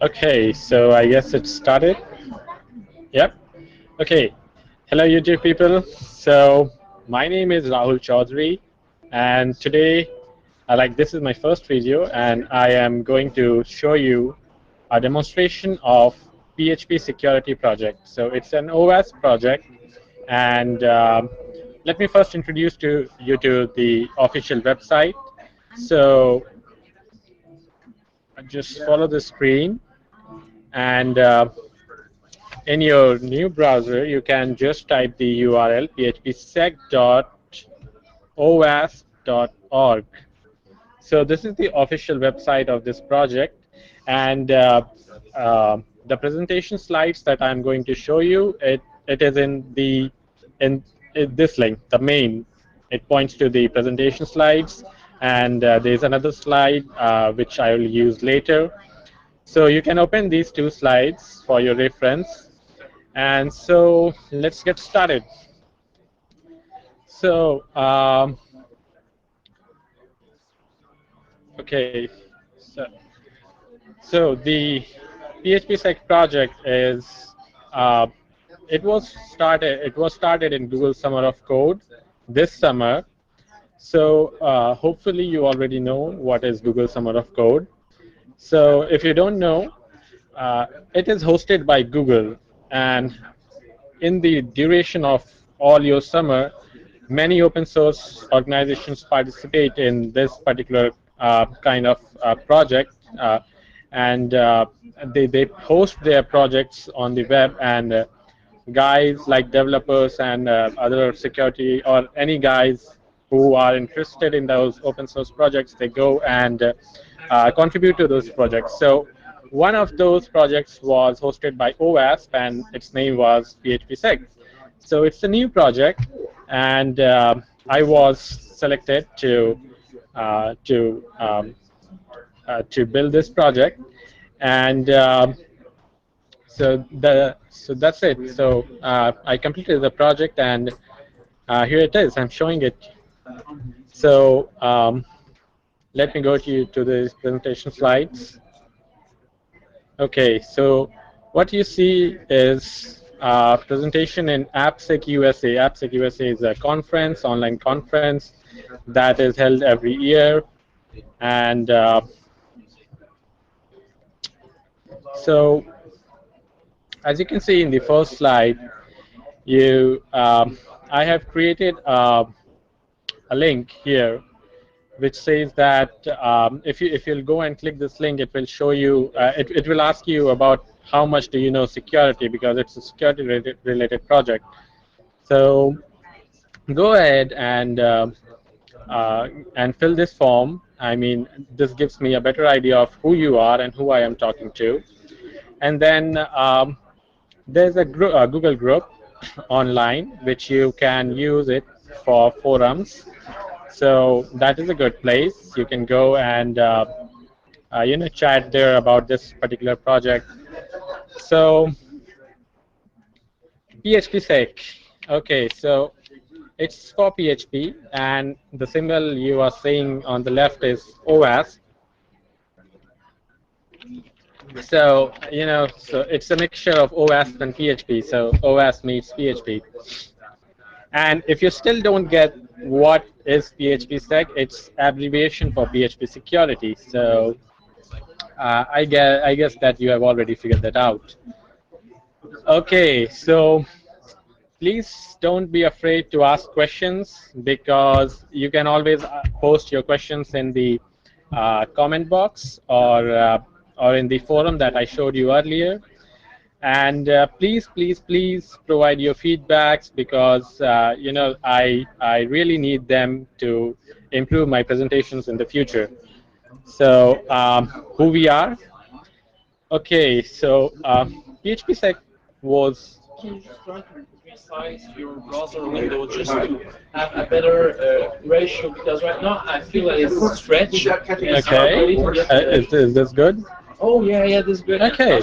Okay, so I guess it started. Yep. Okay. Hello, YouTube people. So my name is Rahul Chaudhary, and today, this is my first video, and I am going to show you a demonstration of PHP security project. So it's an OWASP project, and let me first introduce to you to the official website. So just follow the screen, and in your new browser, you can just type the URL phpsec.owasp.org. So this is the official website of this project, and the presentation slides that I'm going to show you, it is in this link, the main. It points to the presentation slides, and there's another slide which I will use later. So you can open these two slides for your reference. And so let's get started. So, okay, so the PHPSec project is it was started in Google Summer of Code this summer. So hopefully you already know what is Google Summer of Code. So if you don't know, it is hosted by Google, and in the duration of all your summer, many open source organizations participate in this particular kind of project, and they host their projects on the web, and guys like developers and other security or any guys who are interested in those open source projects, they go and contribute to those projects. So one of those projects was hosted by OWASP, and its name was PHPSec. So it's a new project, and I was selected uh, to um, to build this project, and so that's it. So I completed the project, and here it is. I'm showing it. So let me go to the presentation slides. Okay, so what you see is a presentation in AppSec USA. AppSec USA is a conference, online conference that is held every year, and so as you can see in the first slide, I have created a link here which says that if you'll go and click this link, it will show you, it will ask you about how much do you know security, because it's a security related project. So go ahead and fill this form. I mean, this gives me a better idea of who you are and who I am talking to. And then there's a Google group online which you can use it for forums. So that is a good place. You can go and chat there about this particular project. So PHPSec. Okay, so it's for PHP, and the symbol you are seeing on the left is OWASP. So so it's a mixture of OWASP and PHP. So OWASP meets PHP. And if you still don't get what is PHPSec, it's abbreviation for PHP security. So I guess that you have already figured that out. Okay, so please don't be afraid to ask questions, because you can always post your questions in the comment box, or in the forum that I showed you earlier. And please provide your feedbacks, because I really need them to improve my presentations in the future. So who we are? Okay, so PHPSec was. Can you just try to resize your browser window just to have a better ratio? Because right now I feel like it's stretched. Okay, is this good? Oh yeah, this is good. Okay.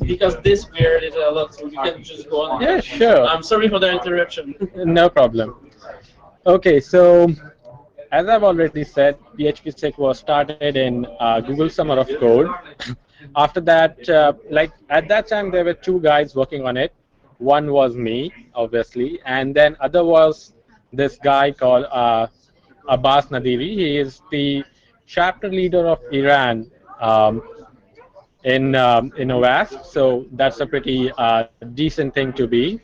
Because this weird is a lot, so you can just go on. Yeah, sure. I'm sorry for the interruption. No problem. Okay, so as I've already said, PHP 6 was started in Google Summer of Code. After that, like at that time, there were two guys working on it. One was me, obviously, and then other was this guy called Abbas Nadiri. He is the chapter leader of Iran in OWASP. So that's a pretty decent thing to be.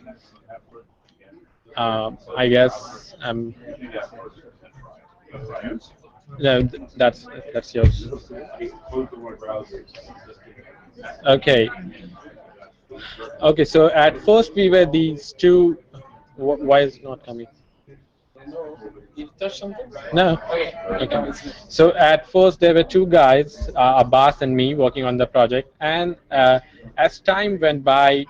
I guess. No, that's yours. Okay. Okay. So at first we were these two. Why is it not coming? No, did you touch something? No. Okay. Okay. So at first there were two guys, Abbas and me, working on the project, and as time went by,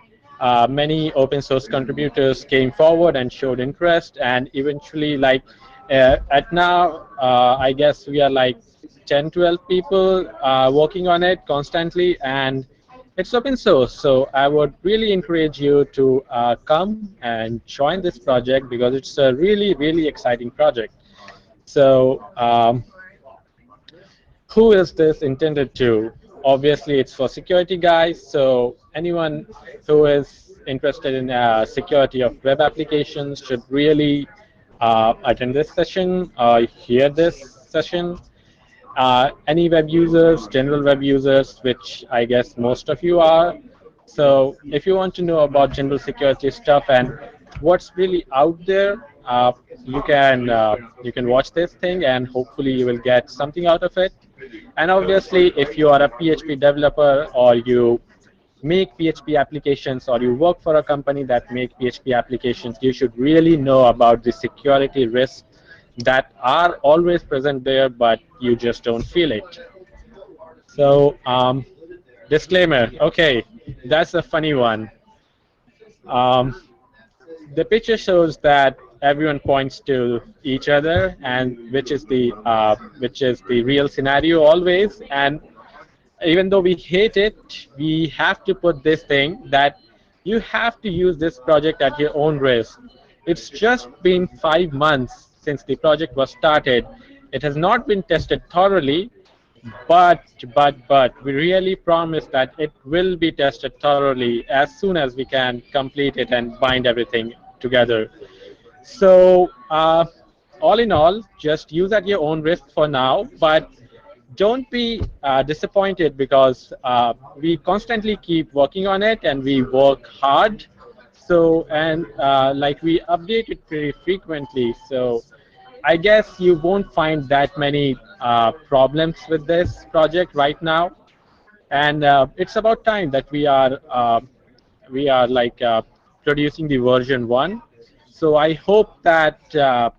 many open source contributors came forward and showed interest, and eventually, like at now, I guess we are like 10, 12 people working on it constantly, and it's open source. So I would really encourage you to come and join this project because it's a really, really exciting project. So, who is this intended to? Obviously, it's for security guys. So, anyone who is interested in security of web applications should really attend this session, hear this session. Any web users, general web users, which I guess most of you are. So if you want to know about general security stuff and what's really out there, you can watch this thing and hopefully you will get something out of it. And obviously, if you are a PHP developer or you make PHP applications or you work for a company that make PHP applications, you should really know about the security risks that are always present there, but you just don't feel it. So, disclaimer. Okay, that's a funny one. Um, the picture shows that everyone points to each other, and which is the real scenario always. And even though we hate it, we have to put this thing that you have to use this project at your own risk. It's just been 5 months since the project was started. It has not been tested thoroughly, but we really promise that it will be tested thoroughly as soon as we can complete it and bind everything together. So, all in all, just use at your own risk for now, but don't be disappointed because we constantly keep working on it and we work hard. So, and like we update it pretty frequently. So, I guess you won't find that many problems with this project right now. And it's about time that we are like producing the version 1. So I hope that the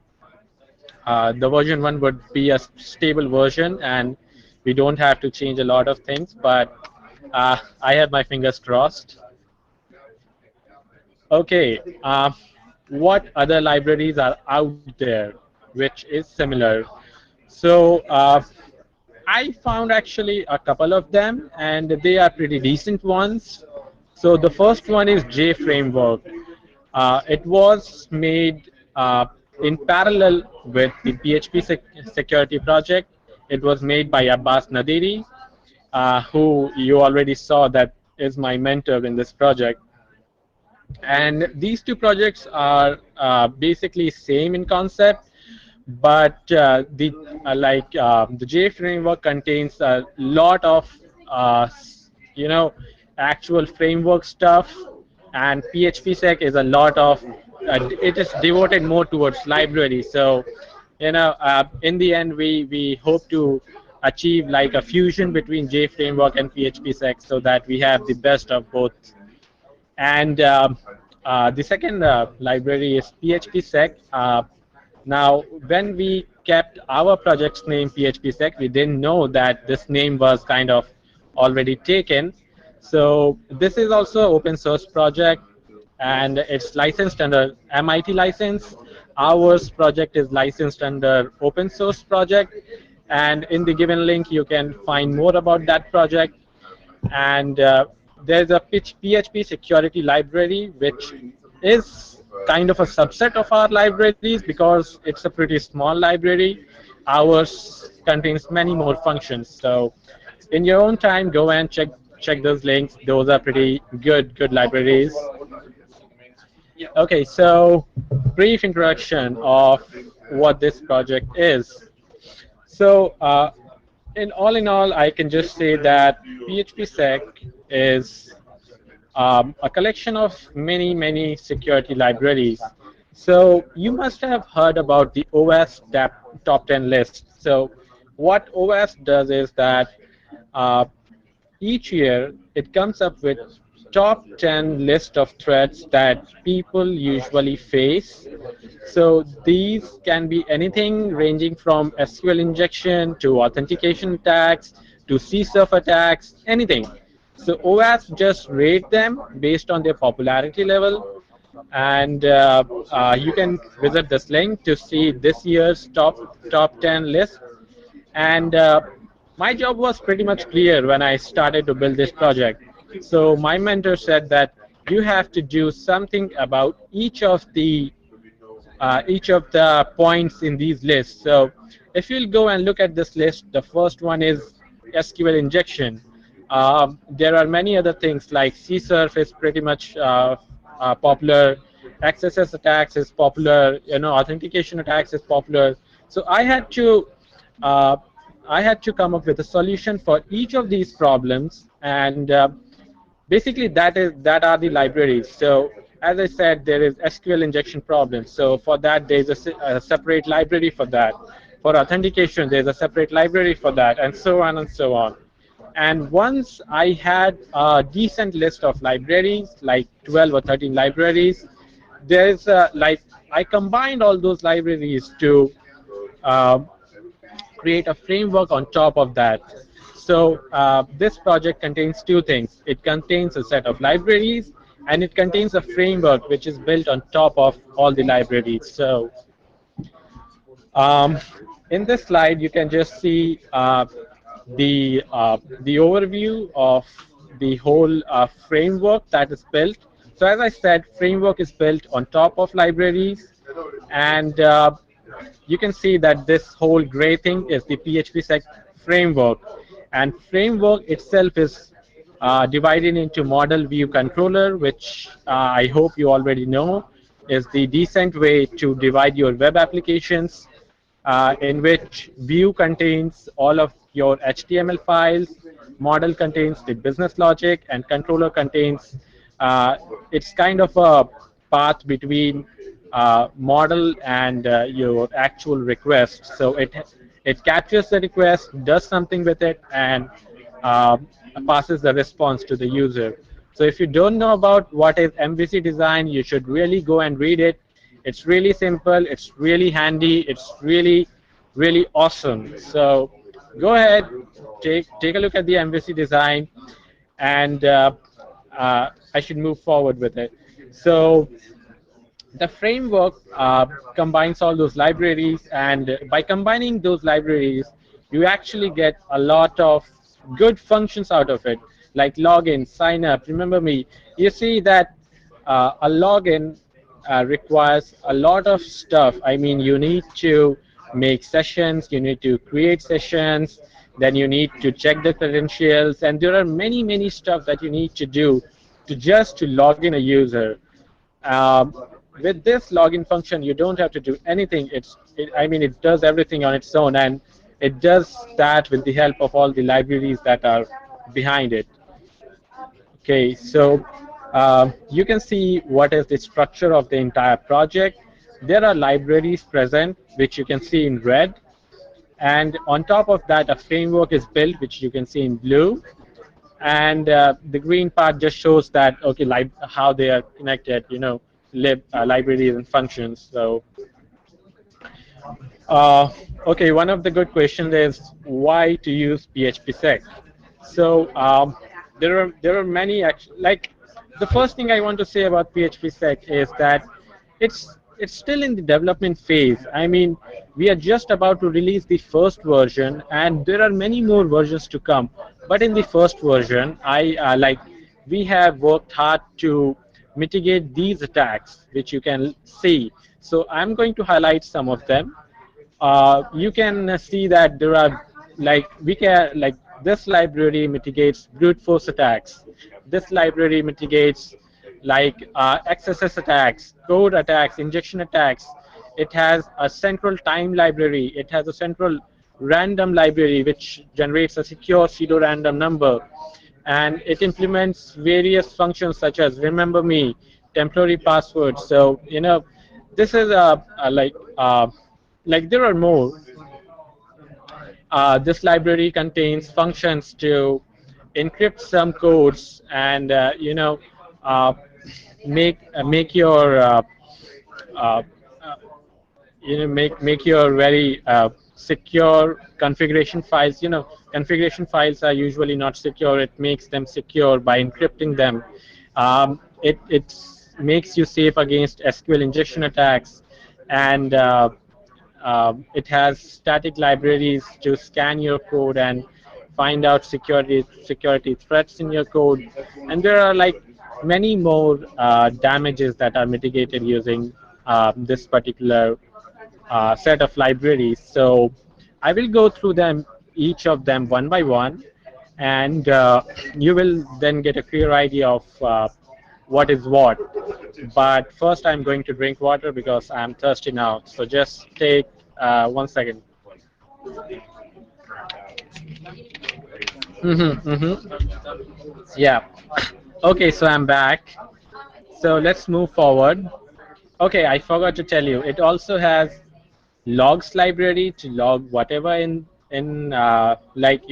version 1 would be a stable version and we don't have to change a lot of things, but I have my fingers crossed. Okay, what other libraries are out there which is similar? So I found actually a couple of them and they are pretty decent ones. So the first one is J framework. It was made in parallel with the PHP security project. It was made by Abbas Nadiri, who you already saw that is my mentor in this project. And these two projects are basically same in concept, but the J framework contains a lot of you know actual framework stuff, and PHP is a lot of it is devoted more towards library. So in the end, we hope to achieve like a fusion between J framework and PHP so that we have the best of both. And the second library is PHP. Now, when we kept our project's name PHP, we didn't know that this name was kind of already taken. So this is also open source project, and it's licensed under MIT license. Ours project is licensed under open source project, and in the given link you can find more about that project. And there's a PHP security library, which is kind of a subset of our libraries because it's a pretty small library. ours contains many more functions. So in your own time, go and check those links. Those are pretty good libraries. Okay, so brief introduction of what this project is. So in all, I can just say that PHPSec is a collection of many security libraries. So you must have heard about the OWASP top 10 list. So what OWASP does is that uh, each year it comes up with top 10 list of threats that people usually face. So these can be anything ranging from SQL injection to authentication attacks to CSRF attacks, anything. So OWASP just rate them based on their popularity level, and you can visit this link to see this year's top 10 list. And my job was pretty much clear when I started to build this project. So my mentor said that you have to do something about each of the points in these lists. So if you'll go and look at this list, the first one is SQL injection. There are many other things like CSRF is pretty much popular, XSS attacks is popular, authentication attacks is popular. So uh, I had to come up with a solution for each of these problems, and basically that are the libraries. So as I said, there is SQL injection problem. So for that, there's a separate library for that. For authentication, there's a separate library for that, and so on and so on. And once I had a decent list of libraries, like 12 or 13 libraries, there's like I combined all those libraries to uh, create a framework on top of that. So this project contains two things. It contains a set of libraries, and it contains a framework which is built on top of all the libraries. So um, in this slide, you can just see the overview of the whole framework that is built. So as I said, framework is built on top of libraries, and you can see that this whole gray thing is the PHP framework, and framework itself is divided into model view controller, which I hope you already know is the decent way to divide your web applications, in which view contains all of your HTML files, model contains the business logic, and controller contains it's kind of a path between model and your actual request. So it captures the request, does something with it, and uh, passes the response to the user. So if you don't know about what is MVC design, you should really go and read it. It's really simple. It's really handy. It's really awesome. So go ahead, take a look at the MVC design, and I should move forward with it. So the framework combines all those libraries, and by combining those libraries, you actually get a lot of good functions out of it, like login, sign up, remember me. You see that a login requires a lot of stuff. I mean, you need to make sessions, you need to create sessions, then you need to check the credentials, and there are many stuff that you need to do to log in a user. um, with this login function, you don't have to do anything. I mean, it does everything on its own, and it does that with the help of all the libraries that are behind it. Okay, so you can see what is the structure of the entire project. There are libraries present, which you can see in red, and on top of that, a framework is built, which you can see in blue. And the green part just shows that, okay, how they are connected, libraries and functions. So okay, one of the good questions is why to use PHPSec. So there are many like the first thing I want to say about PHPSec is that it's still in the development phase. I mean, we are just about to release the first version, and there are many more versions to come. But in the first version, we have worked hard to mitigate these attacks, which you can see. So I'm going to highlight some of them. you can see that there are, like, we can, like, this library mitigates brute force attacks. This library mitigates, like, XSS attacks, code attacks, injection attacks. It has a central time library. It has a central random library which generates a secure pseudo-random number, and it implements various functions such as remember me, temporary passwords. So this is like there are more. This library contains functions to encrypt some codes and uh, make your uh, uh, make your very secure configuration files. Configuration files are usually not secure. It makes them secure by encrypting them. It makes you safe against SQL injection attacks, and it has static libraries to scan your code and find out security threats in your code. And there are, like, many more damages that are mitigated using this particular set of libraries. So I will go through them, each of them, one by one, and you will then get a clear idea of what is what. But first, I'm going to drink water because I'm thirsty now. So just take 1 second. Yeah. Okay, so I'm back. So let's move forward. Okay, I forgot to tell you. It also has logs library to log whatever in like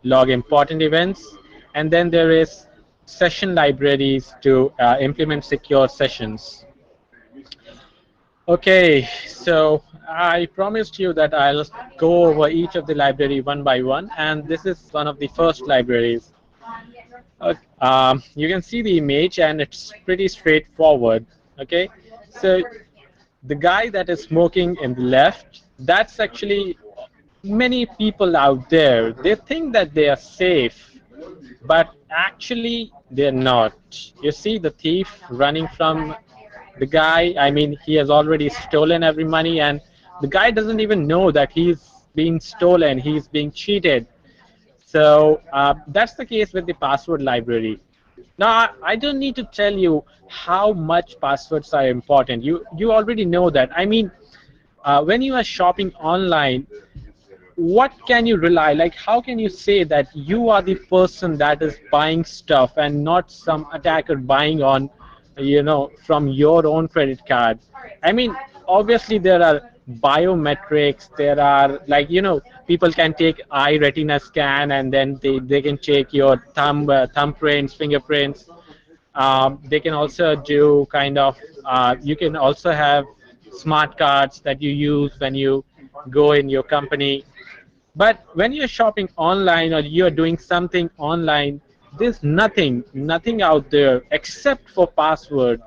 log important events, and then there is session libraries to implement secure sessions. Okay, so I promised you that I'll go over each of the library one by one, and this is one of the first libraries. You can see the image, and it's pretty straightforward. Okay, so the guy that is smoking in the left, that's actually many people out there. They think that they are safe, but actually they're not. You see the thief running from the guy. I mean, he has already stolen every money, and the guy doesn't even know that he's being stolen. He's being cheated. So that's the case with the password library. Now, I don't need to tell you how much passwords are important. You already know that. I mean, when you are shopping online, what can you rely, like, how can you say that you are the person that is buying stuff and not some attacker buying on from your own credit card? I mean, obviously there are biometrics. There are, like, people can take eye retina scan, and then they can check your thumbprints, fingerprints. They can also do kind of you can also have smart cards that you use when you go in your company. But when you're shopping online or you're doing something online, there's nothing out there except for password.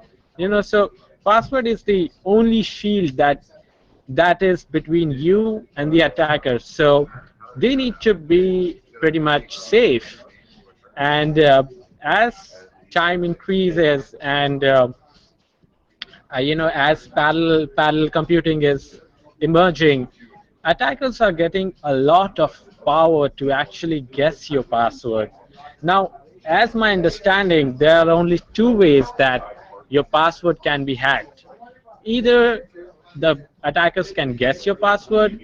So password is the only shield that is between you and the attacker. So they need to be pretty much safe. And as time increases, and as parallel computing is emerging, attackers are getting a lot of power to actually guess your password. Now, as my understanding, there are only two ways that your password can be hacked. Either the attackers can guess your password,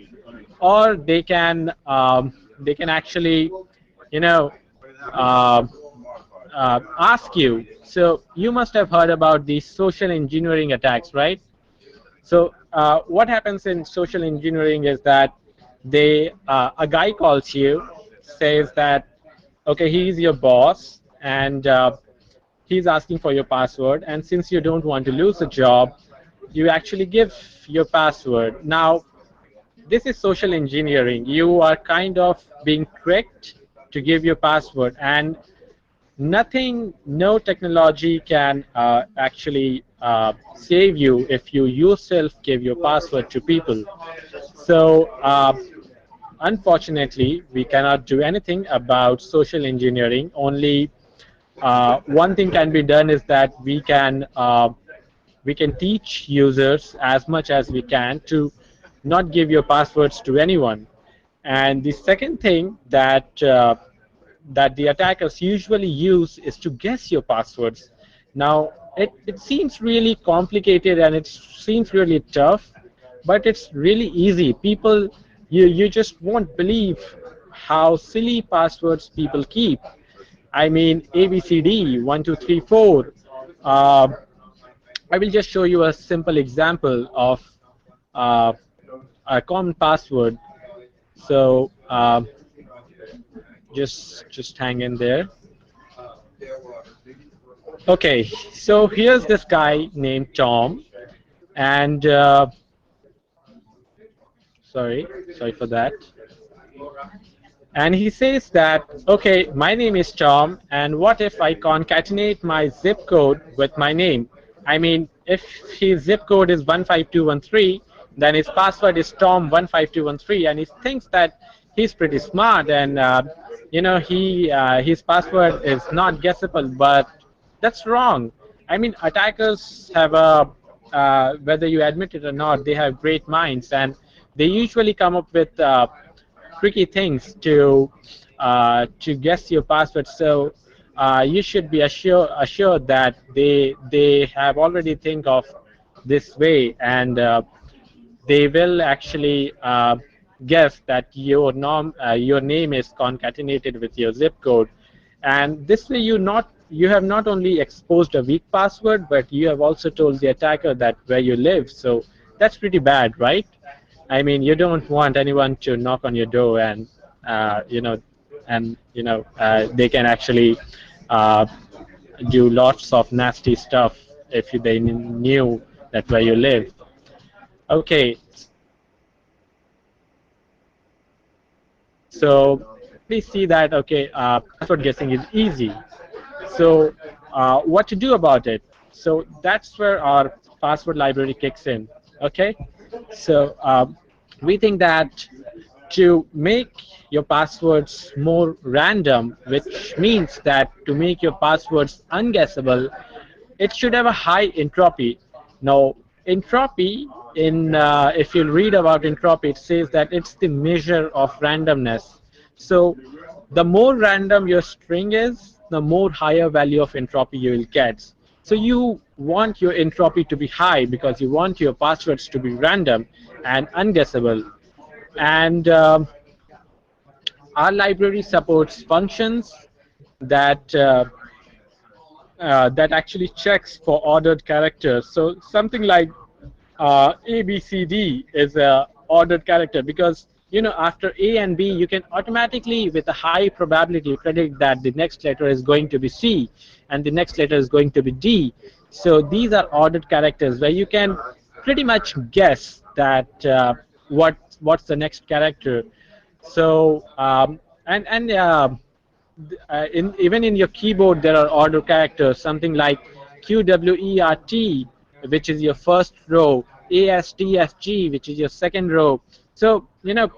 or they can actually you know uh, ask you. So you must have heard about these social engineering attacks, right? So what happens in social engineering is that a guy calls you, says that, okay, he's your boss, and he's asking for your password, and since you don't want to lose the job, you actually give your password. Now, this is social engineering. You are kind of being tricked to give your password, and no technology can actually save you if you yourself give your password to people. So unfortunately, we cannot do anything about social engineering. Only one thing can be done is that we can teach users as much as we can to not give your passwords to anyone. And the second thing that the attackers usually use is to guess your passwords. Now, it seems really complicated and it seems really tough, but it's really easy. People, you just won't believe how silly passwords people keep. I mean, ABCD, 1, 2, 3, 4. Uh, I will just show you a simple example of uh, a common password. So just hang in there. Okay, so here's this guy named Tom, and sorry for that. And he says that, okay, my name is Tom, and what if I concatenate my zip code with my name? I mean, if his zip code is 15213, then his password is Tom15213, and he thinks that he's pretty smart, and his password is not guessable, but that's wrong. I mean, attackers have a whether you admit it or not, they have great minds, and they usually come up with tricky things to guess your password. So you should be assured that they have already think of this way, and they will actually guess that your name is concatenated with your zip code, and this way you have not only exposed a weak password, but you have also told the attacker that where you live. So that's pretty bad, right? I mean, you don't want anyone to knock on your door and uh, you know they can actually uh, do lots of nasty stuff if they knew that where you live. Okay, so we see that, okay, password guessing is easy. So what to do about it? So that's where our password library kicks in. Okay, so we think that to make your passwords more random, which means that to make your passwords unguessable, it should have a high entropy. Now, entropy, in if you read about entropy, it says that it's the measure of randomness. So the more random your string is, the more higher value of entropy you will get. So you want your entropy to be high because you want your passwords to be random and unguessable. And our library supports functions that that actually checks for ordered characters. So something like ABCD is a ordered character, because after A and B you can automatically with a high probability predict that the next letter is going to be C and the next letter is going to be D. So these are ordered characters where you can pretty much guess that what's the next character. So even in your keyboard there are order characters, something like QWERT, which is your first row, ASTFG, which is your second row. So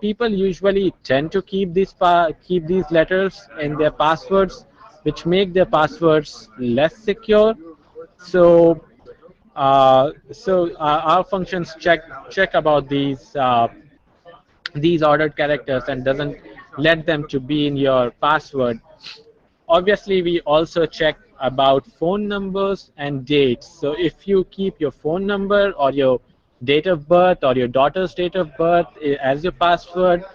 people usually tend to keep these letters in their passwords, which make their passwords less secure. So our functions check about these ordered characters and doesn't let them to be in your password. Obviously, we also check about phone numbers and dates. So if you keep your phone number or your date of birth or your daughter's date of birth as your password,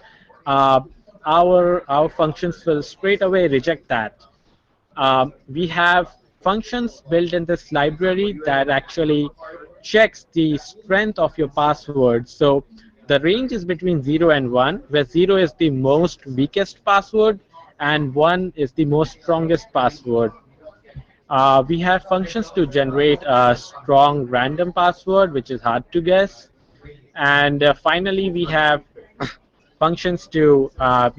uh, our functions will straight away reject that. We have functions built in this library that actually checks the strength of your password. So the range is between 0 and 1, where 0 is the most weakest password and 1 is the most strongest password. We have functions to generate a strong random password, which is hard to guess. And finally, we have functions to uh,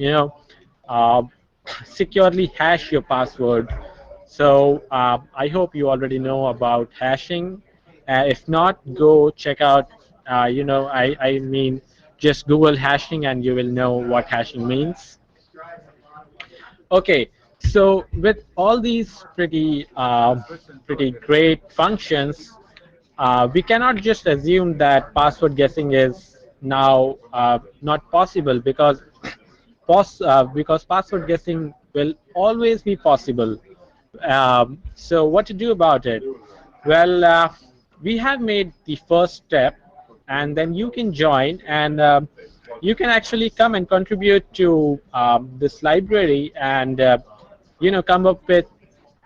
securely hash your password. So I hope you already know about hashing. If not, go check out. I mean, just Google hashing and you will know what hashing means. Okay, so with all these pretty great functions, we cannot just assume that password guessing is now not possible, because password guessing will always be possible. So what to do about it? Well, we have made the first step, and then you can join, and you can actually come and contribute to this library, and come up with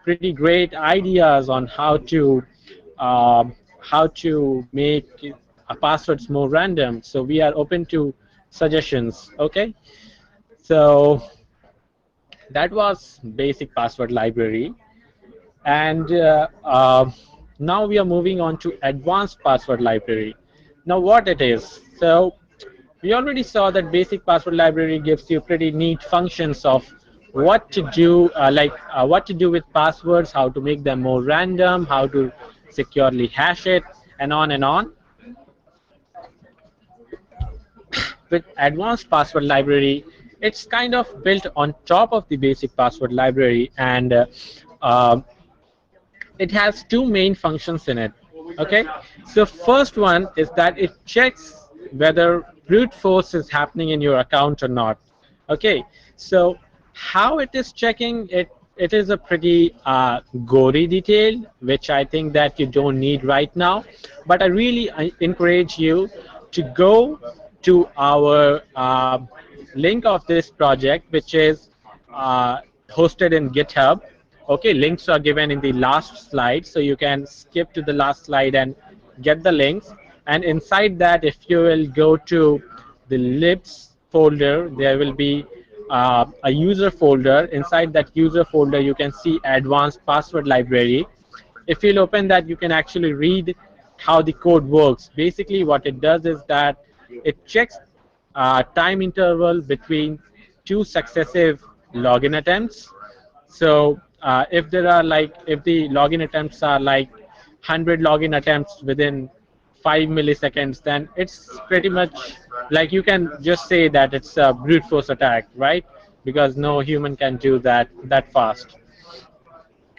pretty great ideas on how to make passwords more random. So we are open to suggestions. Okay, so that was basic password library, and now we are moving on to advanced password library. Now what it is? So we already saw that basic password library gives you pretty neat functions of what to do, what to do with passwords, how to make them more random, how to securely hash it, and on and on. With advanced password library, it's kind of built on top of the basic password library, and uh, it has two main functions in it. Okay, so first one is that it checks whether brute force is happening in your account or not. Okay, so how it is checking it, it is a pretty gory detail, which I think that you don't need right now, but I really encourage you to go to our link of this project, which is uh, hosted in GitHub. Okay, links are given in the last slide, so you can skip to the last slide and get the links. And inside that, if you will go to the libs folder, there will be a user folder. Inside that user folder, you can see advanced password library. If you'll open that, you can actually read how the code works. Basically, what it does is that it checks time interval between two successive login attempts. So if there are if the login attempts are like 100 login attempts within 5 milliseconds, then it's pretty much like you can just say that it's a brute force attack, right? Because no human can do that fast.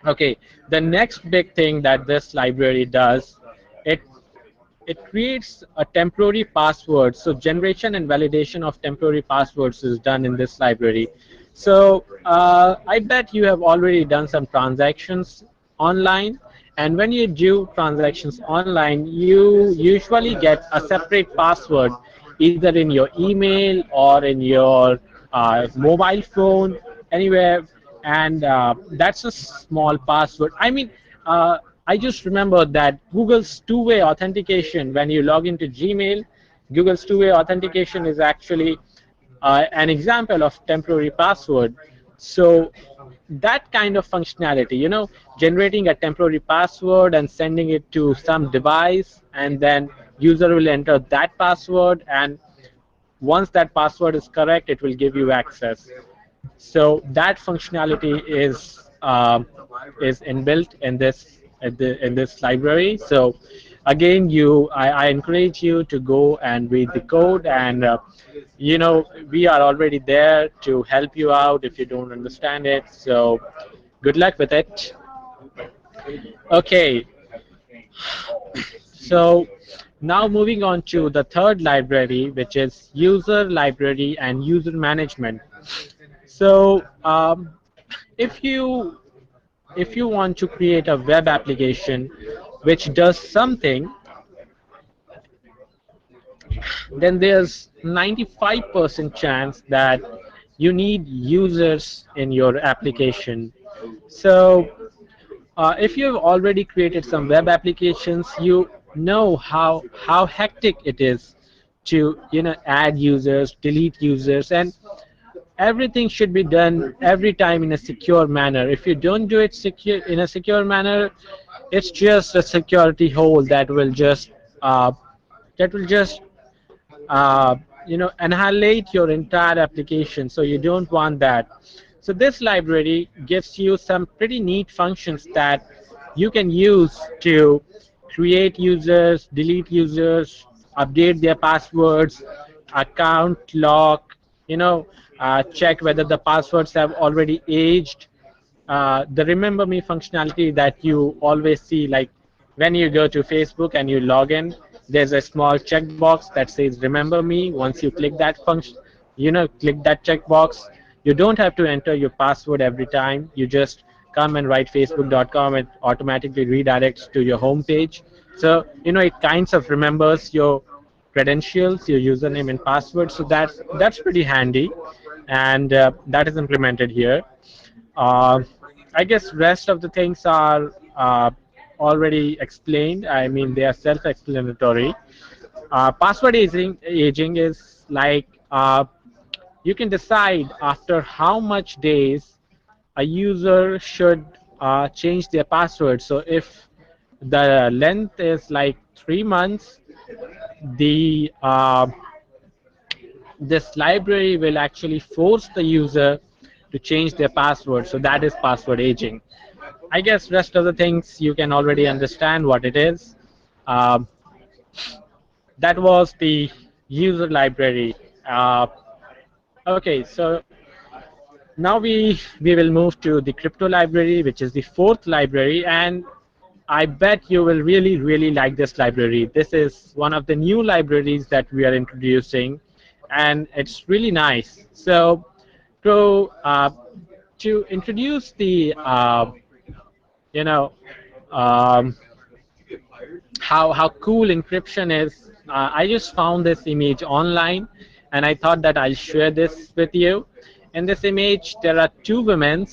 Okay, the next big thing that this library does, it it creates a temporary password. So generation and validation of temporary passwords is done in this library. So I bet you have already done some transactions online, and when you do transactions online, you usually get a separate password either in your email or in your mobile phone, anywhere, and that's a small password. I mean, I just remember that Google's two-way authentication, when you log into Gmail, Google's two-way authentication is actually an example of temporary password. So that kind of functionality, generating a temporary password and sending it to some device, and then user will enter that password, and once that password is correct, it will give you access. So that functionality is inbuilt in this library. So again, I encourage you to go and read the code, and we are already there to help you out if you don't understand it. So good luck with it. Okay, so now moving on to the third library, which is user library and user management. So if you if you want to create a web application which does something, then there's 95% chance that you need users in your application. So if you've already created some web applications, you know how hectic it is to add users, delete users, and everything should be done every time in a secure manner. If you don't do it in a secure manner, it's just a security hole uh, that will just annihilate your entire application. So you don't want that. So this library gives you some pretty neat functions that you can use to create users, delete users, update their passwords, account lock, check whether the passwords have already aged, the remember me functionality that you always see, like when you go to Facebook and you log in, there's a small checkbox that says remember me. Once you click that function, click that checkbox, you don't have to enter your password every time. You just come and write facebook.com, and automatically redirects to your home page. So it kinds of remembers your credentials, your username and password. So that's pretty handy, and that is implemented here. uh, I guess rest of the things are already explained. I mean, they are self-explanatory. Password aging is like, you can decide after how much days a user should change their password. So if the length is like 3 months, the this library will actually force the user to change their password. So that is password aging. I guess rest of the things you can already understand what it is. Um, that was the user library. Okay, so now we will move to the crypto library, which is the fourth library, and I bet you will really like this library. This is one of the new libraries that we are introducing, and it's really nice. So to introduce the you know um, how cool encryption is. I just found this image online, and I thought that I'll share this with you. In this image, there are two women,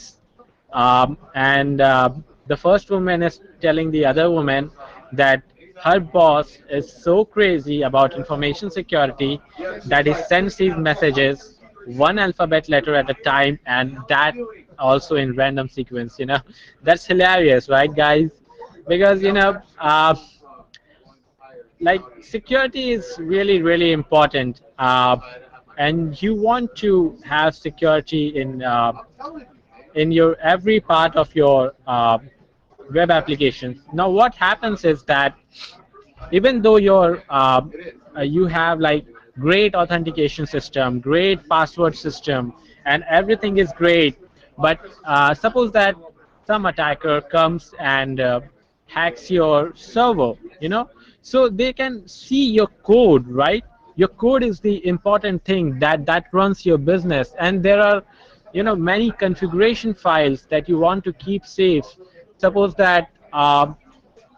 and the first woman is telling the other woman that her boss is so crazy about information security that he sends these messages one alphabet letter at a time, and that also in random sequence. That's hilarious, right, guys? Because like, security is really important, and you want to have security in your every part of your web applications. Now what happens is that even though you have like great authentication system, great password system, and everything is great, but suppose that some attacker comes and hacks your server, so they can see your code, right? Your code is the important thing that runs your business, and there are many configuration files that you want to keep safe. Suppose that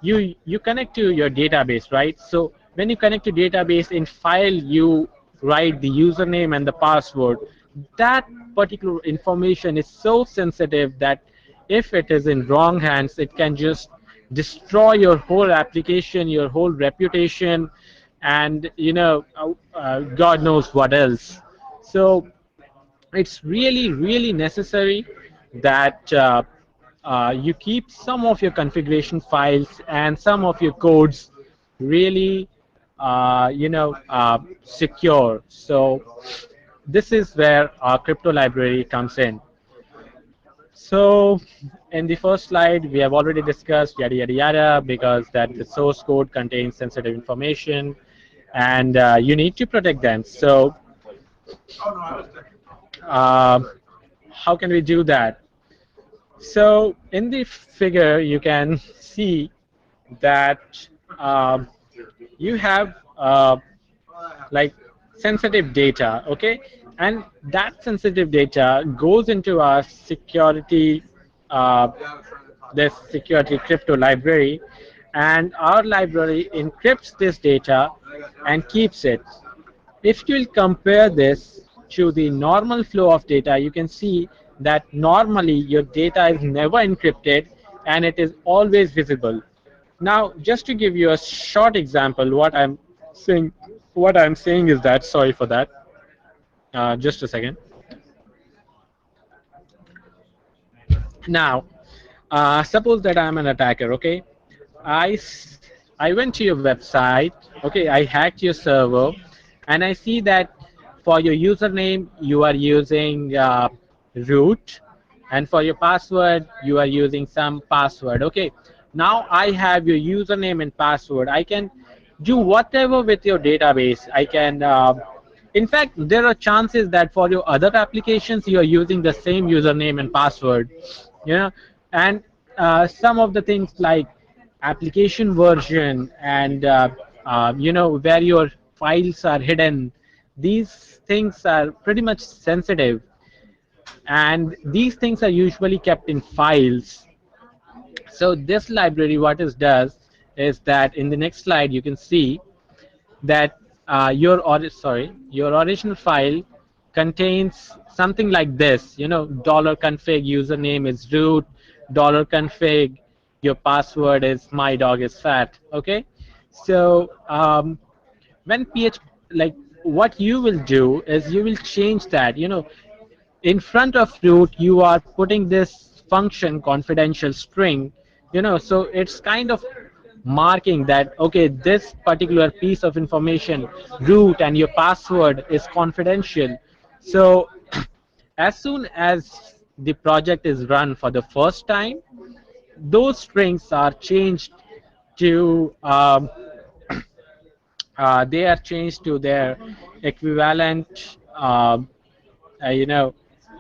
you connect to your database, right? So when you connect to database, in file you write the username and the password. That particular information is so sensitive that if it is in wrong hands, it can just destroy your whole application, your whole reputation, and God knows what else. So it's really necessary that you keep some of your configuration files and some of your codes really secure. So this is where our crypto library comes in. So in the first slide, we have already discussed yada yada yada, because that the source code contains sensitive information, and you need to protect them. So uh, how can we do that? So in the figure, you can see that you have like sensitive data, okay? And that sensitive data goes into our security, uh, this security crypto library, and our library encrypts this data and keeps it. If you'll compare this to the normal flow of data, you can see that normally your data is never encrypted and it is always visible. Now, just to give you a short example, saying, what I'm saying is that, sorry for that, just a second. Now, suppose that I'm an attacker, okay? I went to your website, okay? I hacked your server, and I see that for your username you are using root, and for your password you are using some password, okay? Now I have your username and password. I can do whatever with your database. I can in fact, there are chances that for your other applications you are using the same username and password, you know and some of the things like application version and where your files are hidden. These things are pretty much sensitive, and these things are usually kept in files. So this library, what it does is that in the next slide you can see that your original file contains something like this. $config username is root, $config your password is my dog is fat. Okay, so when PHP, like, what you will do is you will change that. In front of root you are putting this function confidential string. So it's kind of marking that, okay, this particular piece of information, root and your password, is confidential. So as soon as the project is run for the first time, those strings are changed to they are changed to their equivalent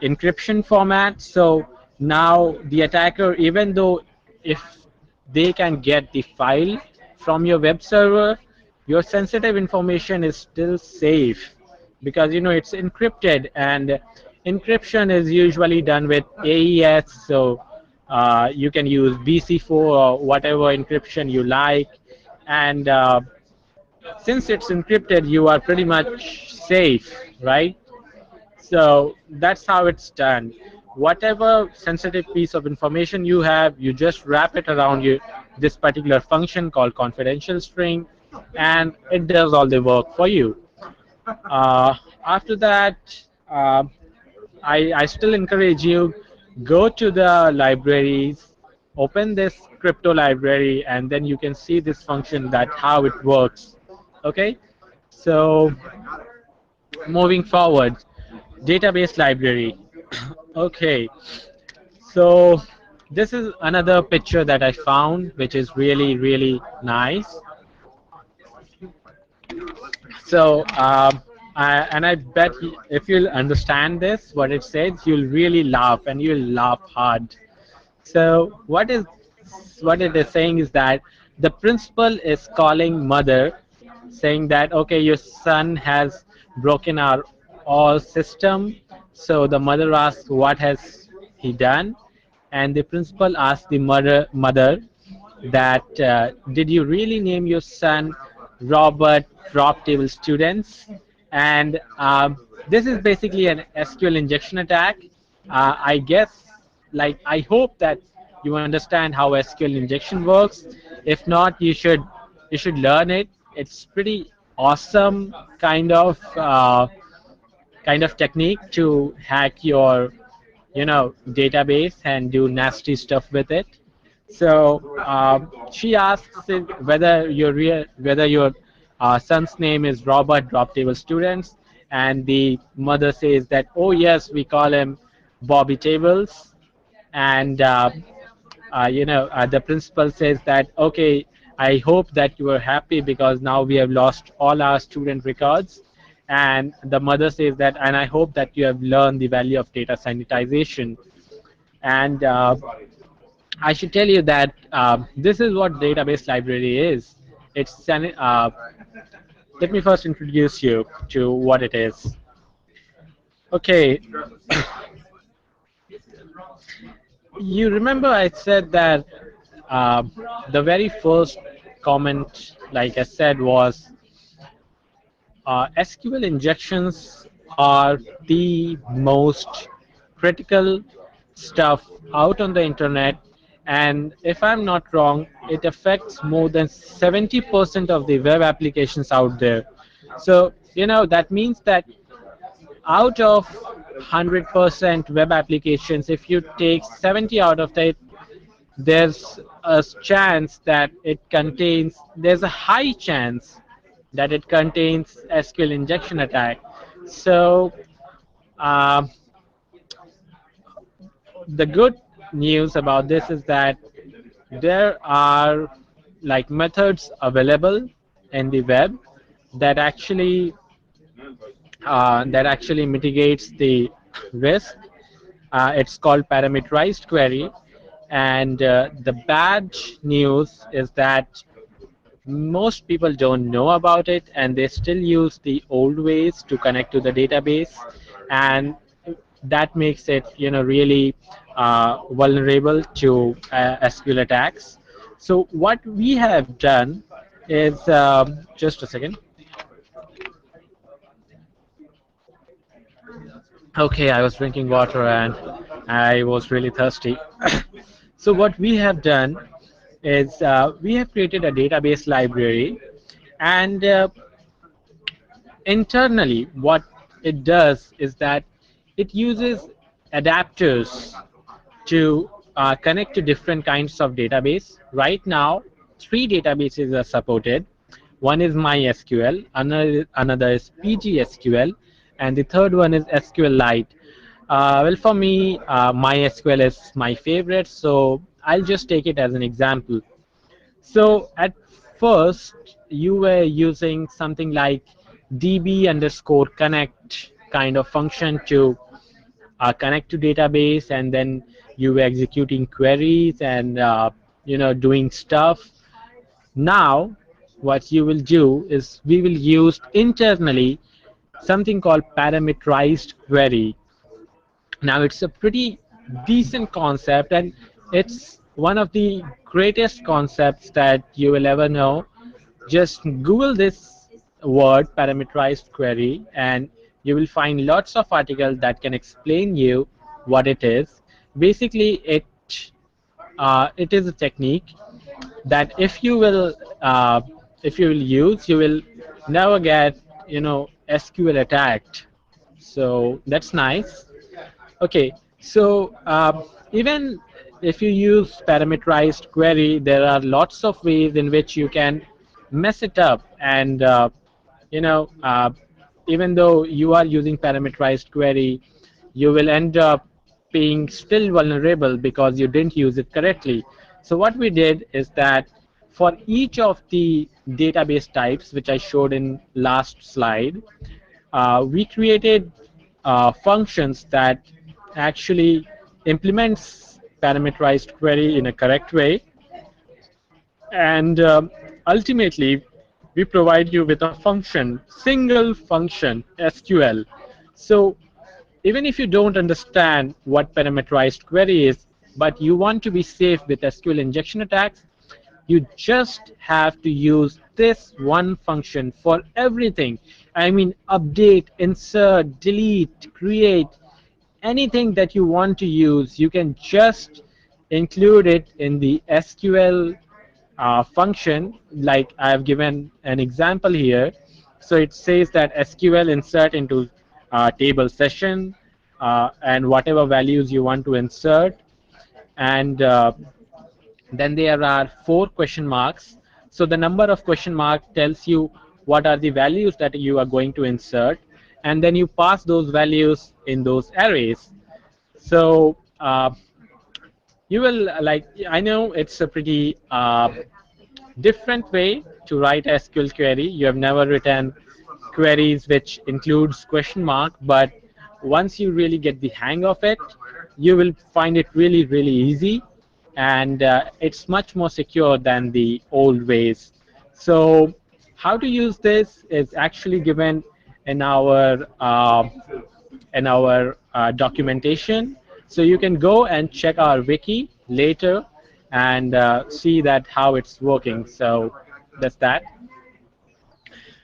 encryption format. So now the attacker, even though if they can get the file from your web server, your sensitive information is still safe, because it's encrypted, and encryption is usually done with AES. So you can use BC4 or whatever encryption you like, and since it's encrypted, you are pretty much safe, right? So that's how it's done. Whatever sensitive piece of information you have, you just wrap it around this particular function called confidential string, and it does all the work for you. After that, uh, I still encourage you, go to the libraries, open this crypto library, and then you can see this function, that how it works. Okay, so moving forward, database library. Okay, so this is another picture that I found, which is really, really nice. So, and I bet if you'll understand this, what it says, you'll really laugh, and you'll laugh hard. So, what it is saying is that the principal is calling mother, saying that, okay, your son has broken our all system. So the mother asks, what has he done? And the principal asks the mother that, did you really name your son Robert drop table students? And this is basically an SQL injection attack. I guess, like, I hope that you understand how SQL injection works. If not, you should learn it. It's pretty awesome kind of technique to hack your database and do nasty stuff with it. So she asks it whether your son's name is Robert drop table students, and the mother says that, oh yes, we call him Bobby Tables. And the principal says that, okay, I hope that you are happy because now we have lost all our student records. And the mother says that, and I hope that you have learned the value of data sanitization. And I should tell you that this is what database library is. Let me first introduce you to what it is. Okay, you remember I said that uh, the very first comment, like I said, was SQL injections are the most critical stuff out on the internet, and if I'm not wrong, it affects more than 70% of the web applications out there. So that means that out of 100% web applications, if you take 70 out of it, there's a chance that there's a high chance that it contains SQL injection attack. So uh, the good news about this is that there are, like, methods available in the web that actually mitigates the risk. It's called parameterized query, and the bad news is that most people don't know about it, and they still use the old ways to connect to the database, and that makes it, really vulnerable to SQL attacks. So what we have done is, just a second. Okay, I was drinking water and I was really thirsty. So what we have done is, we have created a database library, and internally what it does is that it uses adapters to connect to different kinds of database. Right now, three databases are supported. One is MySQL, another is PGSQL, and the third one is SQLite. Well, for me, MySQL is my favorite, so I'll just take it as an example. So at first, you were using something like db underscore connect kind of function to connect to database, and then you were executing queries and doing stuff. Now what you will do is we will use internally something called parameterized query. Now it's a pretty decent concept, and it's one of the greatest concepts that you will ever know. Just Google this word parameterized query, and you will find lots of articles that can explain you what it is. Basically, it is a technique that if you will use, you will never get SQL attacked. So that's nice. Okay, so even if you use parameterized query, there are lots of ways in which you can mess it up, and you know, uh, even though you are using parameterized query, you will end up being still vulnerable because you didn't use it correctly. So what we did is that for each of the database types, which I showed in last slide, we created functions that actually implements parameterized query in a correct way, and ultimately we provide you with a function, single function SQL. So even if you don't understand what parameterized query is, but you want to be safe with SQL injection attacks, you just have to use this one function for everything. I mean, update, insert, delete, create, anything that you want to use, you can just include it in the SQL function. Like I have given an example here. So it says that SQL insert into table session, and whatever values you want to insert, and then there are 4 question marks. So the number of question mark tells you what are the values that you are going to insert, and then you pass those values in those arrays. So you will like, I know it's a pretty different way to write a SQL query. You have never written queries which includes question mark, but once you really get the hang of it, you will find it really, really easy, and it's much more secure than the old ways. So how to use this is actually given in our documentation. So you can go and check our wiki later and see that how it's working. So that's that.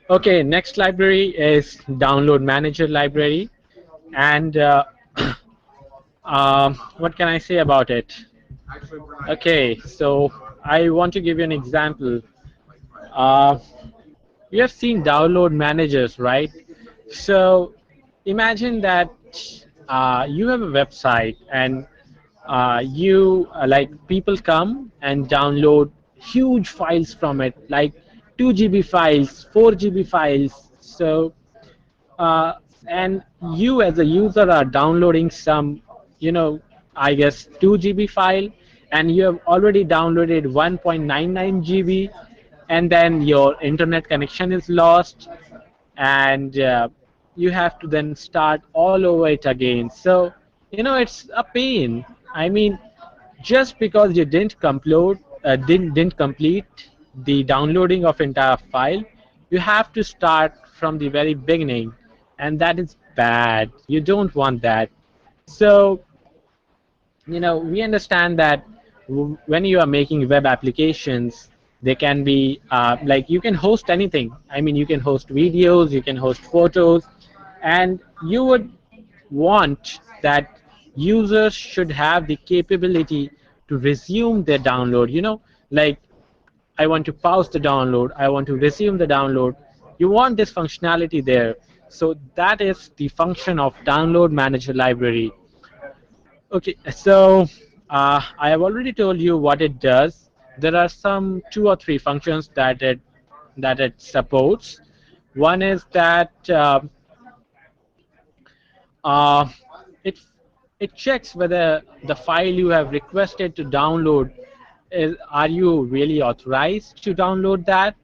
Okay, next library is download manager library, and what can I say about it? Okay, so I want to give you an example. Uh, you have seen download managers, right? So imagine that you have a website, and you like people come and download huge files from it, like 2 GB files, 4 GB files. So uh, and you as a user are downloading some, I guess 2 GB file, and you have already downloaded 1.99 GB, and then your internet connection is lost, and you have to then start all over it again. So it's a pain. I mean, just because you didn't complete the downloading of entire file, you have to start from the very beginning, and that is bad. You don't want that. So we understand that when you are making web applications, they can be like, you can host anything. I mean, you can host videos, you can host photos, and you would want that users should have the capability to resume their download. Like, I want to pause the download, I want to resume the download. You want this functionality there. So that is the function of download manager library. Okay, so I have already told you what it does. There are some 2 or 3 functions that it supports. One is that uh, it it checks whether the file you have requested to download are you really authorized to download that.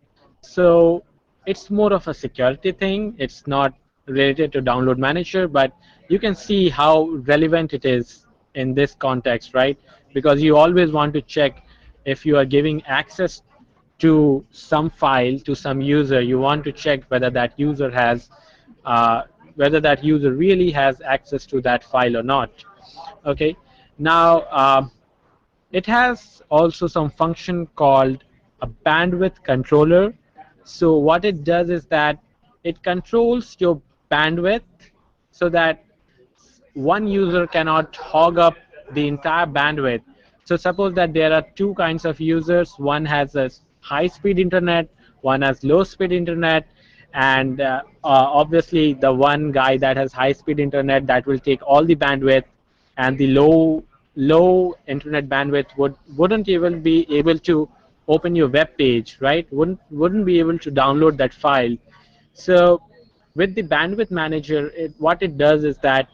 So it's more of a security thing. It's not related to download manager, but you can see how relevant it is in this context, right? Because you always want to check if you are giving access to some file to some user. You want to check whether that user has uh, whether that user really has access to that file or not. Okay. Now it has also some function called a bandwidth controller. So what it does is that it controls your bandwidth so that one user cannot hog up the entire bandwidth. So suppose that there are 2 kinds of users. One has a high-speed internet, one has low-speed internet, and obviously the one guy that has high-speed internet, that will take all the bandwidth, and the low internet bandwidth wouldn't even be able to open your web page, right? Wouldn't be able to download that file. So with the bandwidth manager, what it does is that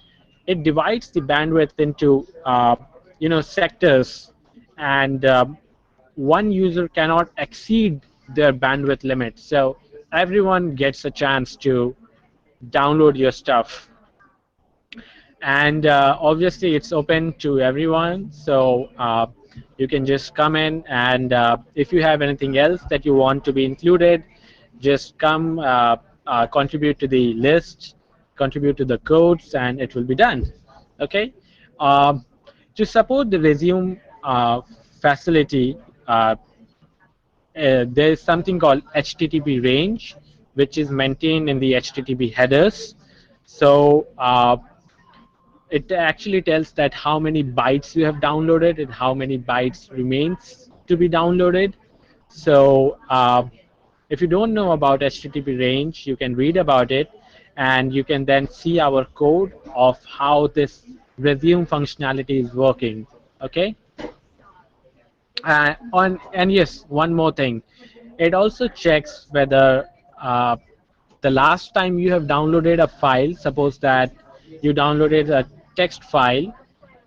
it divides the bandwidth into sectors, and one user cannot exceed their bandwidth limit. So everyone gets a chance to download your stuff, and obviously it's open to everyone. So you can just come in, and if you have anything else that you want to be included, just come contribute to the list, contribute to the codes, and it will be done. Okay. um, to support the resume facility, there is something called HTTP range, which is maintained in the HTTP headers. So it actually tells that how many bytes you have downloaded and how many bytes remains to be downloaded. So if you don't know about HTTP range, you can read about it, and you can then see our code of how this resume functionality is working. Okay. And yes, one more thing. It also checks whether the last time you have downloaded a file, suppose that you downloaded a text file,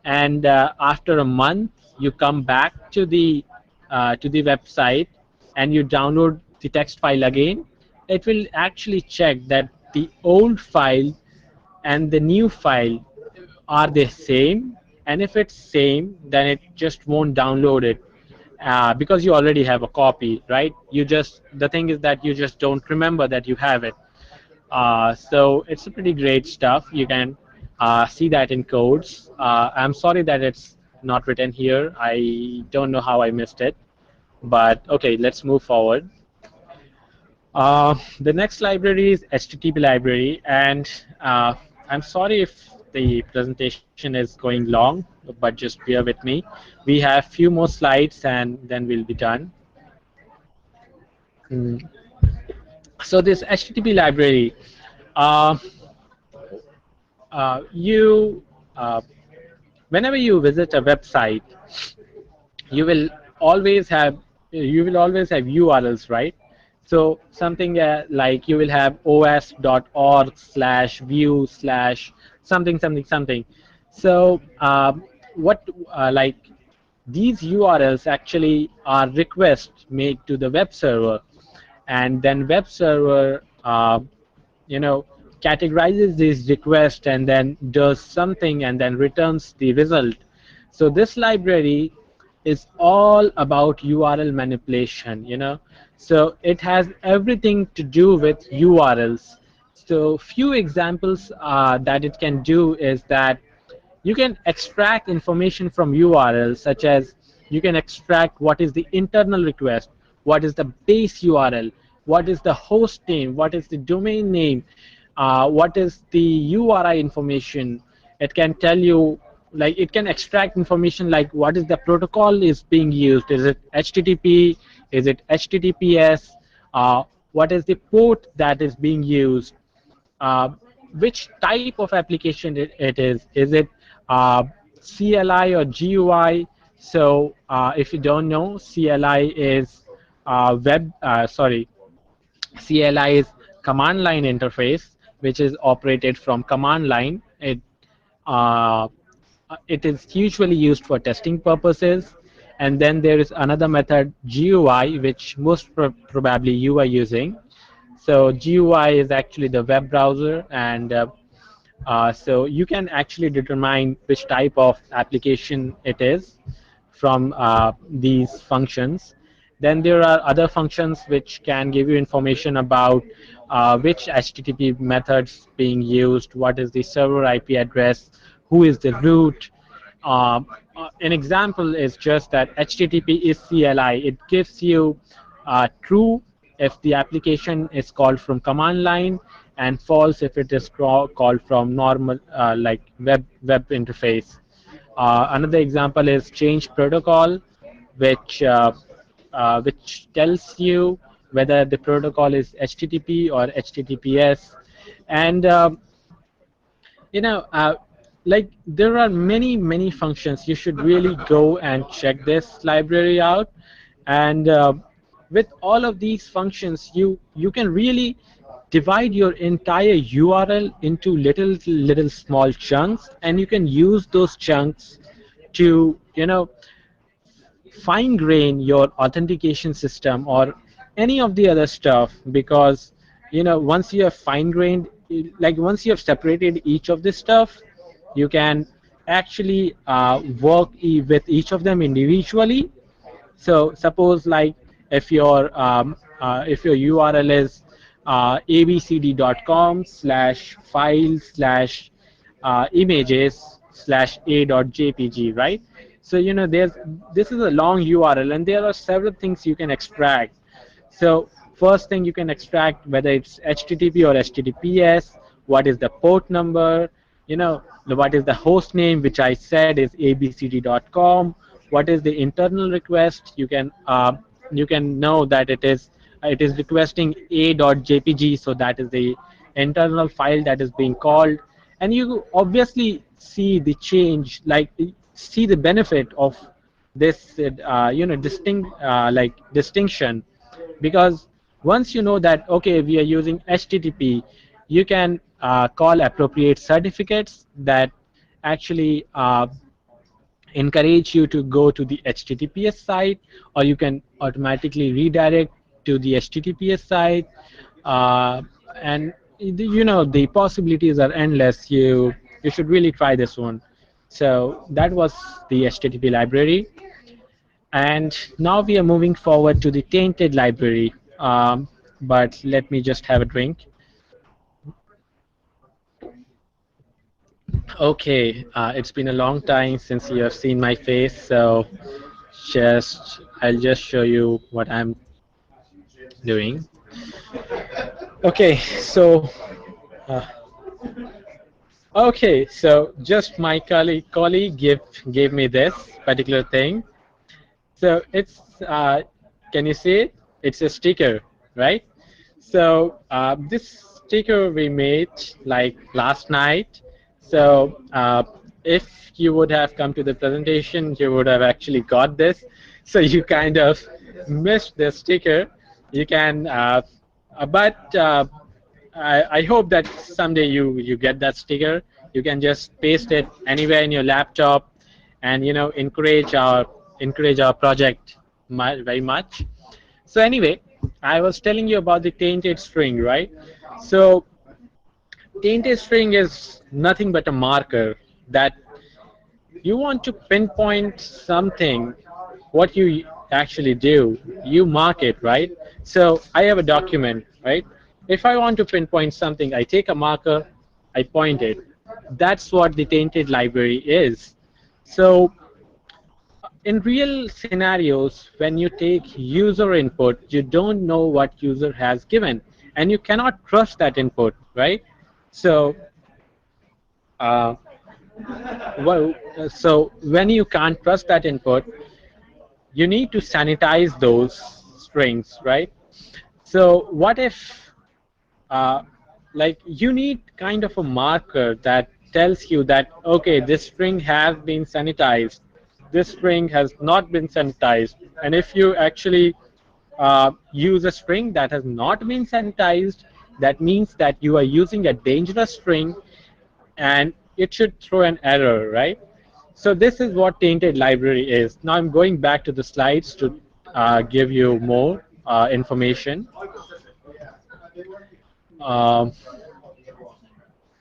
and after a month you come back to the website and you download the text file again, it will actually check that the old file and the new file are they same, and if it's same, then it just won't download it because you already have a copy, right? The thing is that you just don't remember that you have it. So it's a pretty great stuff. You can see that in codes. I'm sorry that it's not written here. I don't know how I missed it, but okay, let's move forward. The next library is HTTP library, and I'm sorry if the presentation is going long, but just bear with me. We have few more slides, and then we'll be done. Mm. So this HTTP library, uh, you whenever you visit a website, you will always have URLs, right? So something like you will have OWASP.org/view slash something something something. So what like these URLs actually are requests made to the web server, and then web server you know categorizes these requests and then does something and then returns the result. So this library is all about URL manipulation, So it has everything to do with URLs. So few examples that it can do is that you can extract information from URLs, such as you can extract what is the internal request, what is the base URL, what is the host name, what is the domain name, what is the URI information. It can tell you, like, it can extract information like what is the protocol is being used. Is it HTTP? Is it HTTPS? What is the port that is being used? uh, which type of application it is. Is it CLI or GUI? So if you don't know, CLI is CLI is command line interface, which is operated from command line. Uh, it is usually used for testing purposes. And then there is another method, GUI, which most probably you are using. So GUI is actually the web browser, and so you can actually determine which type of application it is from these functions. Then there are other functions which can give you information about which HTTP methods being used, what is the server IP address, who is the root. An example is just that HTTP is CLI. It gives you true if the application is called from command line, and false if it is called from normal like web interface. Another example is change protocol, which tells you whether the protocol is HTTP or HTTPS. And you know uh, like, there are many functions. You should really go and check this library out. And with all of these functions, you can really divide your entire URL into little small chunks, and you can use those chunks to fine grain your authentication system or any of the other stuff. Because once you have fine grained, like once you have separated each of this stuff, you can actually work with each of them individually. So suppose, like, if your URL is abcd.com/file/images slash a.jpg, right? So this is a long URL, and there are several things you can extract. So first thing, you can extract whether it's HTTP or HTTPS, what is the port number, what is the host name, which I said is abcd.com, what is the internal request. You can know that it is requesting a.jpg, so that is the internal file that is being called. And you obviously see the change, like see the benefit of this distinction. Because once you know that, okay, we are using HTTP, you can call appropriate certificates that actually encourage you to go to the HTTPS site, or you can automatically redirect to the HTTPS site. And the possibilities are endless. You should really try this one. So that was the HTTP library. And now we are moving forward to the tainted library. But let me just have a drink. Okay, it's been a long time since you have seen my face, so I'll just show you what I'm doing. Okay, so uh, just my colleague gave me this particular thing. So can you see it? It's a sticker, right? So this sticker we made like last night. So if you would have come to the presentation, you would have actually got this. So you kind of missed the sticker. You can, but I hope that someday you get that sticker. You can just paste it anywhere in your laptop, and encourage our project very much. So anyway, I was telling you about the tainted string, right? So tainted string is nothing but a marker that you want to pinpoint something what you actually do, you mark it, right? So I have a document, right? If I want to pinpoint something, I take a marker, I point it. That's what the tainted library is. So in real scenarios, when you take user input, you don't know what user has given, and you cannot trust that input, right? So, uh, so when you can't trust that input, you need to sanitize those strings, right? So, what if, uh, like, you need kind of a marker that tells you that okay, this string has been sanitized, this string has not been sanitized, and if you actually use a string that has not been sanitized, that means that you are using a dangerous string and it should throw an error, right? So this is what tainted library is. Now I'm going back to the slides to give you more information. Um,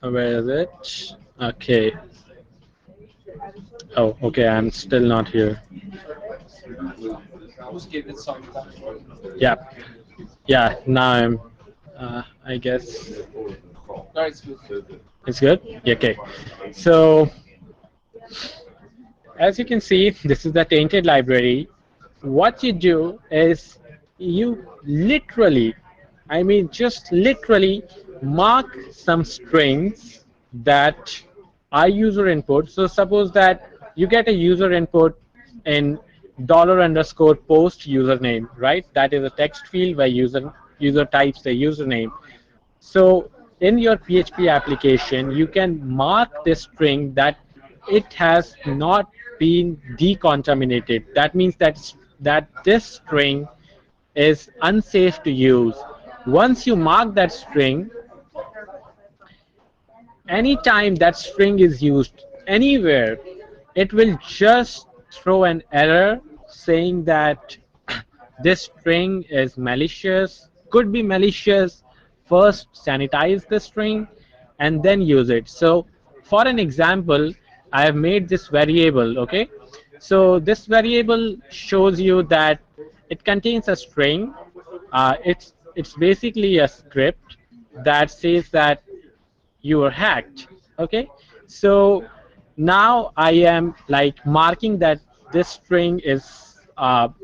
where is it? Okay. Oh, okay. I'm still not here. Just give it some time. Yeah. Yeah. Now I'm. I guess No, it's good. it's good. Yeah, okay. So as you can see, this is the tainted library. What you do is you literally, I mean just literally mark some strings that are user input. So suppose that you get a user input in dollar underscore post username, right? That is a text field where user types the username. So in your PHP application, you can mark this string that it has not been decontaminated. That means that this string is unsafe to use. Once you mark that string, anytime that string is used anywhere, it will just throw an error saying that this string is malicious, could be malicious. First sanitize the string and then use it. So for an example, I have made this variable, okay? So this variable shows you that it contains a string. It's basically a script that says that you were hacked, okay? So now I am like marking that this string is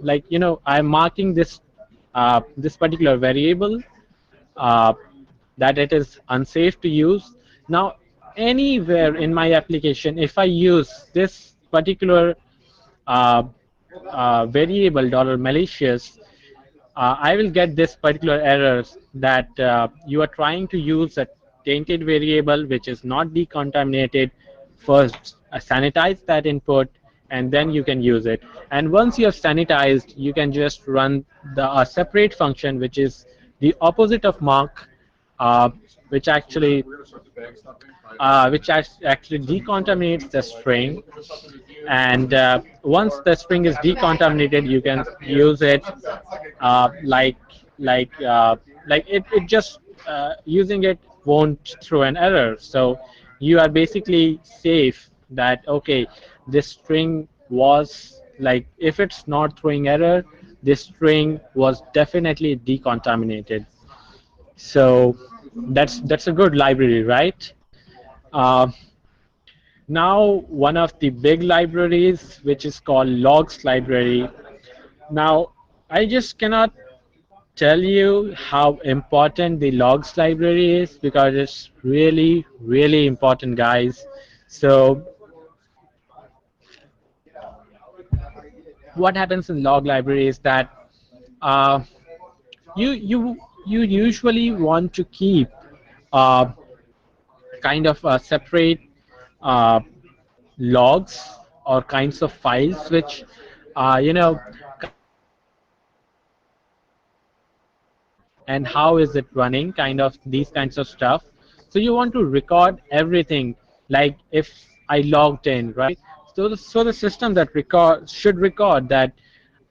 like, you know, I'm marking this particular variable uh, that it is unsafe to use. Now anywhere in my application, if I use this particular uh, variable $malicious, I will get this particular errors that you are trying to use a tainted variable which is not decontaminated. First, sanitize that input, and then you can use it. And once you have sanitized, you can just run the separate function, which is the opposite of mark, uh, which actually actually decontaminates the string, and once the string is decontaminated you can use it uh, like like uh, it just using it won't throw an error. So you are basically safe that okay, this string was like, if it's not throwing error, this string was definitely decontaminated. So that's a good library, right? uh, Now, one of the big libraries, which is called logs library. Now, I just cannot tell you how important the logs library is because it's really, really important, guys. So, what happens in log library is that uh, you usually want to keep uh, kind of separate uh, logs or kinds of files which you know, kind of and how is it running, kind of these kinds of stuff. So you want to record everything, like if I logged in, right? So the system that should record that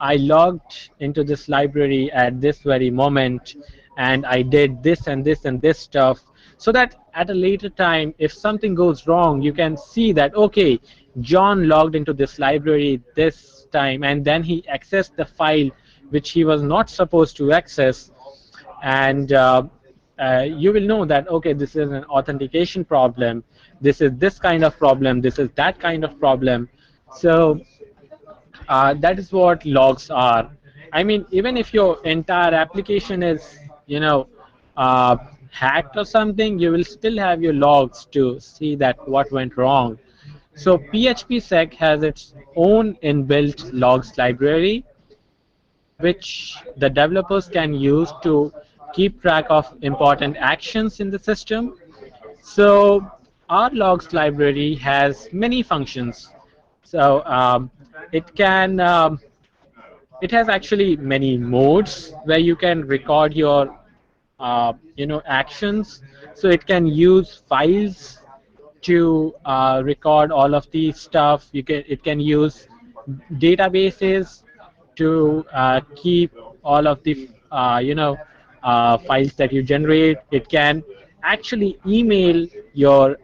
I logged into this library at this very moment and I did this and this and this stuff, so that at a later time if something goes wrong you can see that okay, John logged into this library this time, and then he accessed the file which he was not supposed to access. And you will know that, okay, this is an authentication problem, this is this kind of problem, this is that kind of problem. So that is what logs are. I mean, even if your entire application is, you know, uh, hacked or something, you will still have your logs to see that what went wrong. So PHPSec has its own inbuilt logs library, which the developers can use to keep track of important actions in the system. So our logs library has many functions. So it can it has actually many modes where you can record your actions. So it can use files to record all of the stuff. It can use databases to keep all of the files that you generate. It can actually email your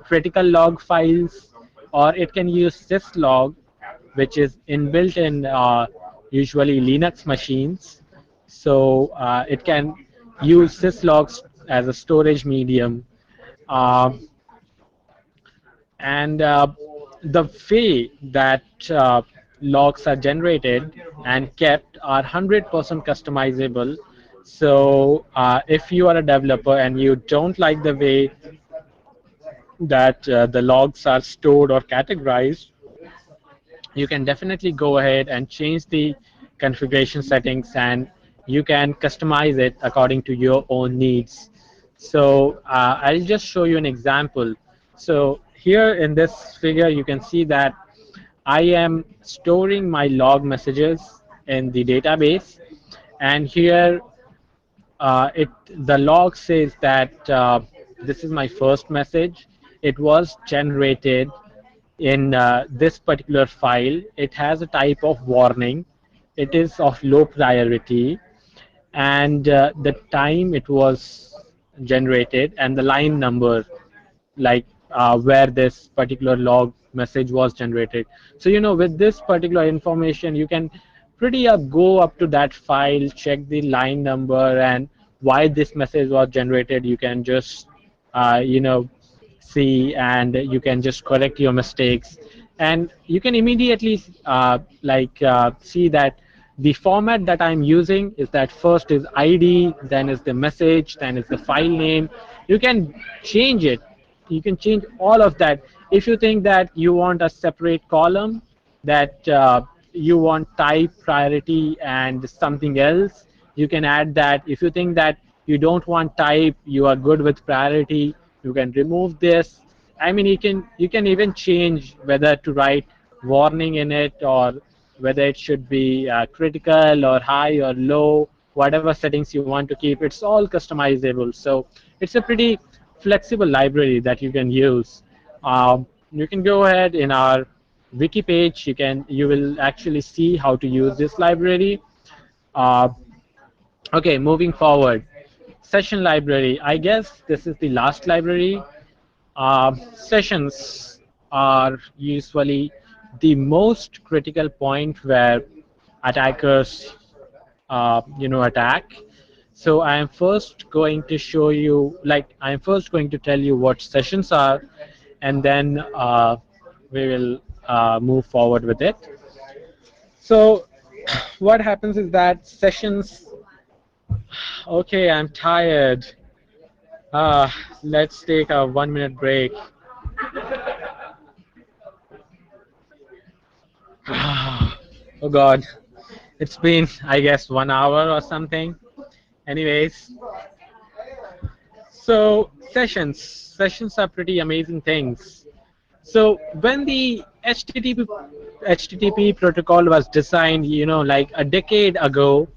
critical log files, or it can use syslog, which is inbuilt in usually Linux machines. So it can use syslogs as a storage medium. Uh, and the way that logs are generated and kept are 100% customizable. So if you are a developer and you don't like the way that the logs are stored or categorized, you can definitely go ahead and change the configuration settings, and you can customize it according to your own needs. So I'll just show you an example. So here in this figure, you can see that I am storing my log messages in the database, and here the log says that this is my first message. It was generated in this particular file. It has a type of warning. It is of low priority, and the time it was generated and the line number, like where this particular log message was generated. So with this particular information, you can pretty go up to that file, check the line number and why this message was generated. You can just see, and you can just correct your mistakes, and you can immediately see that the format that I'm using is that first is ID, then is the message, then is the file name. You can change it. You can change all of that. If you think that you want a separate column, that you want type, priority, and something else, you can add that. If you think that you don't want type, you are good with priority, you can remove this. I mean, you can even change whether to write warning in it, or whether it should be critical or high or low, whatever settings you want to keep. It's all customizable. So it's a pretty flexible library that you can use. You can go ahead in our wiki page. You will actually see how to use this library. Uh, okay, moving forward. Session library. I guess this is the last library. Sessions are usually the most critical point where attackers attack. So I am first going to show you, I am first going to tell you what sessions are, and then we will move forward with it. So what happens is that sessions, okay, I'm tired. Let's take a 1 minute break. Oh God, it's been, I guess, 1 hour or something. Anyways, so sessions are pretty amazing things. So when the HTTP protocol was designed, like a decade ago,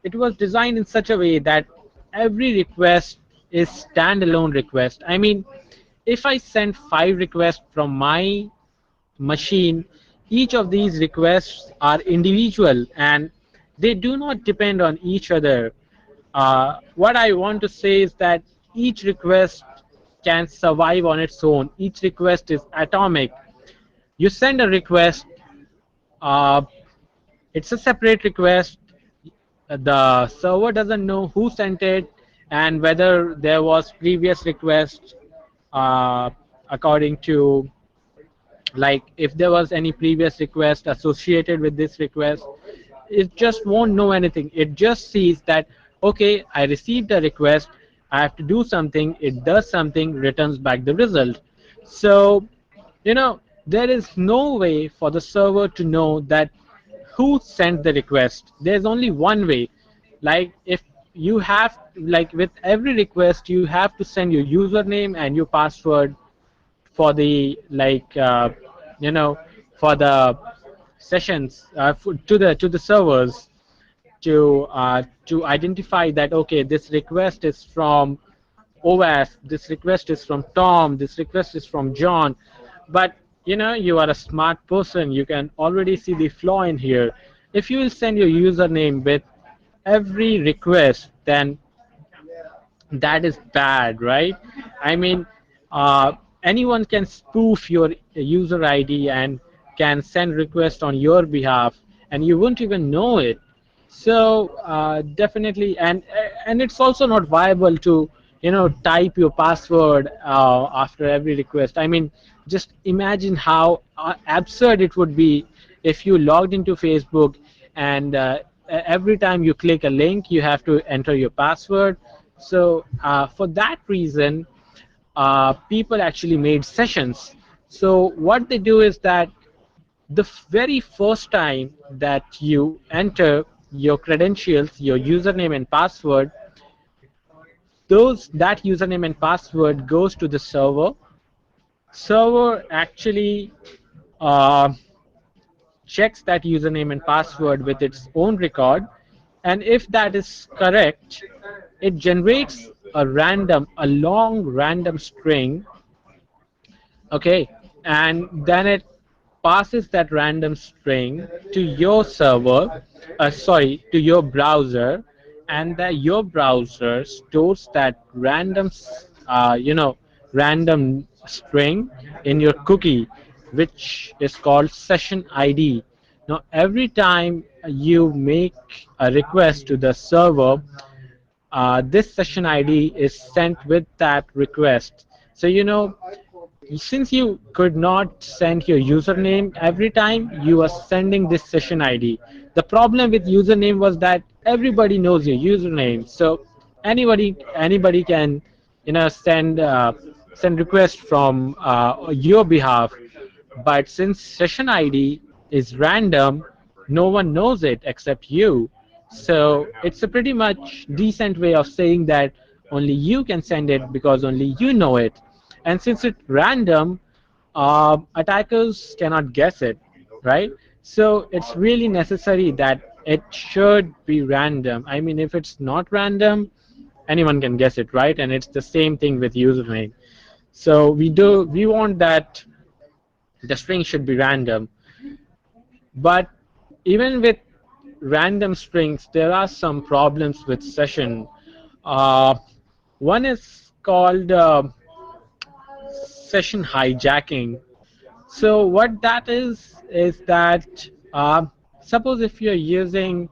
it was designed in such a way that every request is standalone request. I mean, if I send 5 requests from my machine, each of these requests are individual and they do not depend on each other. What I want to say is that each request can survive on its own. Each request is atomic. You send a request. Uh, it's a separate request. The server doesn't know who sent it and whether there was previous request uh, according to, like, if there was any previous request associated with this request. It just won't know anything. It just sees that, okay, I received a request, I have to do something, it does something, returns back the result. So there is no way for the server to know that who sent the request. There's only one way. Like, if you have, like, with every request you have to send your username and your password for the, like, you know for the sessions, to the servers, to identify that, okay, this request is from OWASP, this request is from Tom, this request is from John. But you are a smart person, you can already see the flaw in here. If you will send your username with every request, then that is bad, right? I mean, uh, anyone can spoof your user ID and can send requests on your behalf, and you won't even know it. So definitely, and it's also not viable to type your password after every request. I mean, just imagine how absurd it would be if you logged into Facebook and every time you click a link you have to enter your password. So for that reason, people actually made sessions. So what they do is that the very first time that you enter your credentials, your username and password, that username and password goes to the server. Server actually uh, checks that username and password with its own record, and if that is correct, it generates a long random string. Okay, and then it passes that random string to your server, sorry, to your browser, and that your browser stores that random string in your cookie, which is called session ID. Now, every time you make a request to the server, this session ID is sent with that request. So since you could not send your username every time, you are sending this session ID. The problem with username was that everybody knows your username, so anybody can send requests from your behalf. But since session ID is random, no one knows it except you. So it's a pretty much decent way of saying that only you can send it because only you know it. And since it's random, attackers cannot guess it, right? So it's really necessary that it should be random. I mean, if it's not random, anyone can guess it, right? And it's the same thing with username. So we want that the string should be random. But even with random strings, there are some problems with session. Uh, One is called session hijacking. So what that is that suppose if you're using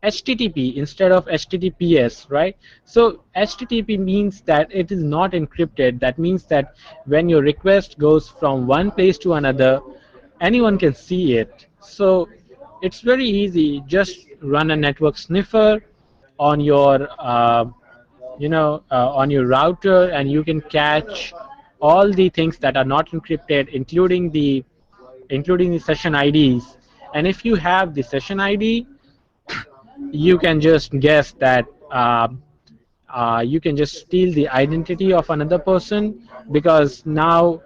HTTP instead of HTTPS, right? So HTTP means that it is not encrypted. That means that when your request goes from one place to another, anyone can see it. So it's very easy. Just run a network sniffer on your on your router, and you can catch all the things that are not encrypted, including the session IDs. And if you have the session ID, you can just guess that you can just steal the identity of another person, because now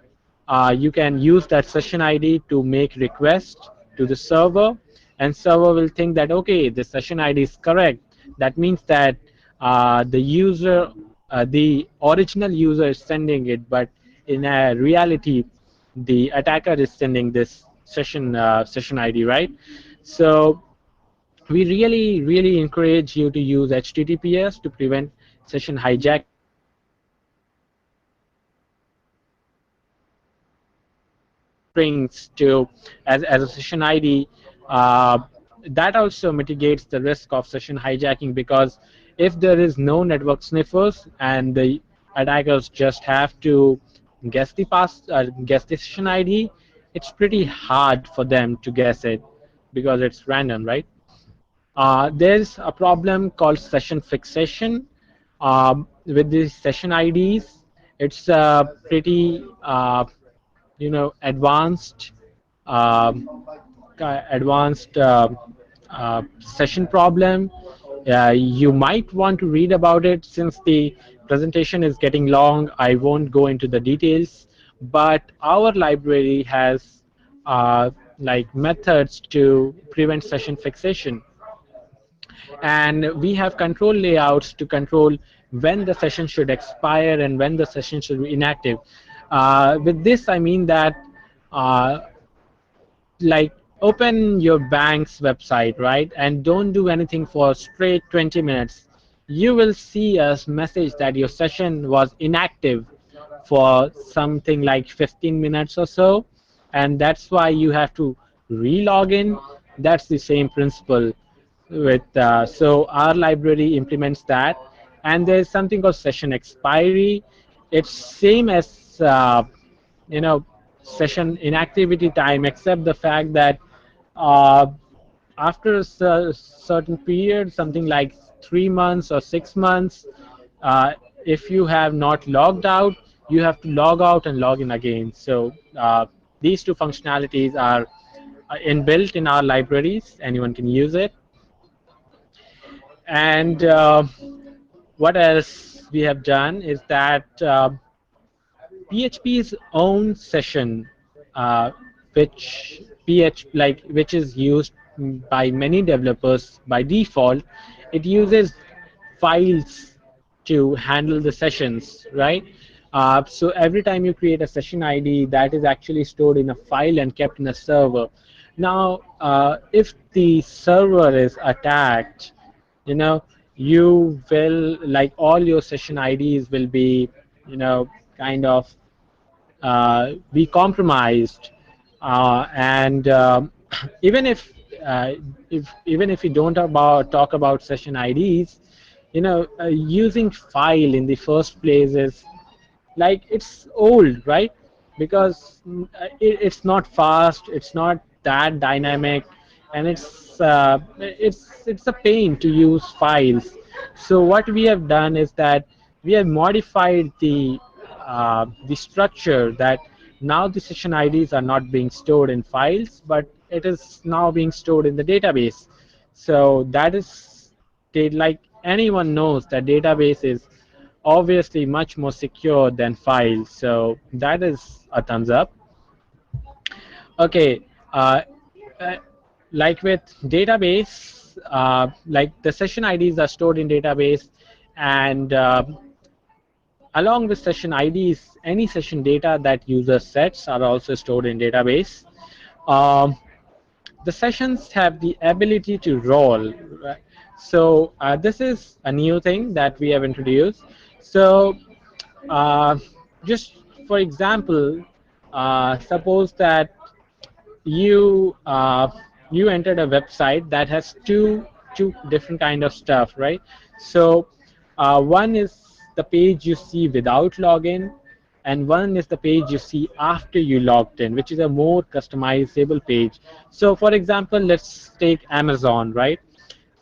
you can use that session ID to make request to the server, and server will think that, okay, the session ID is correct. That means that the original user is sending it, but in reality the attacker is sending this session ID, right? So we really encourage you to use HTTPS to prevent session hijacking. And if you have any questions, you can strings to as a session ID. Uh, that also mitigates the risk of session hijacking, because if there is no network sniffers and the attackers just have to guess the session ID, it's pretty hard for them to guess it because it's random, right? There's a problem called session fixation with these session IDs. It's pretty advanced um, session problem. You might want to read about it. Since the presentation is getting long, I won't go into the details, but our library has like methods to prevent session fixation, and we have control layouts to control when the session should expire and when the session should be inactive. With this, I mean that uh, like open your bank's website, right, and don't do anything for straight 20 minutes. You will see a message that your session was inactive for something like 15 minutes or so, and that's why you have to re-log in. That's the same principle with so our library implements that. And there's something called session expiry. It's same as you know session inactivity time, except the fact that uh, after a certain period, something like 3 months or 6 months, uh, if you have not logged out, you have to log out and log in again. So these two functionalities are inbuilt in our libraries. Anyone can use it. And what else we have done is that PHP's own session, which which is used by many developers by default, it uses files to handle the sessions, right? So every time you create a session ID, that is actually stored in a file and kept in a server. Now, if the server is attacked, you know, you will like all your session IDs will be, kind of be compromised, and even if even if you don't talk about session IDs, using file in the first place is like it's old, right? Because it's not fast, it's not that dynamic, and it's a pain to use files. So what we have done is that we have modified the structure, that now the session IDs are not being stored in files, but it is now being stored in the database. So that is, like anyone knows that database is obviously much more secure than files. So that is a thumbs up. Okay, uh, like with database, like the session IDs are stored in database, and along with session IDs, any session data that user sets are also stored in database. Um, the sessions have the ability to roll, right? So this is a new thing that we have introduced. So uh, just for example, suppose that you you entered a website that has two different kind of stuff, right? So one is the page you see without login, and one is the page you see after you logged in, which is a more customizable page. So for example, let's take Amazon, right?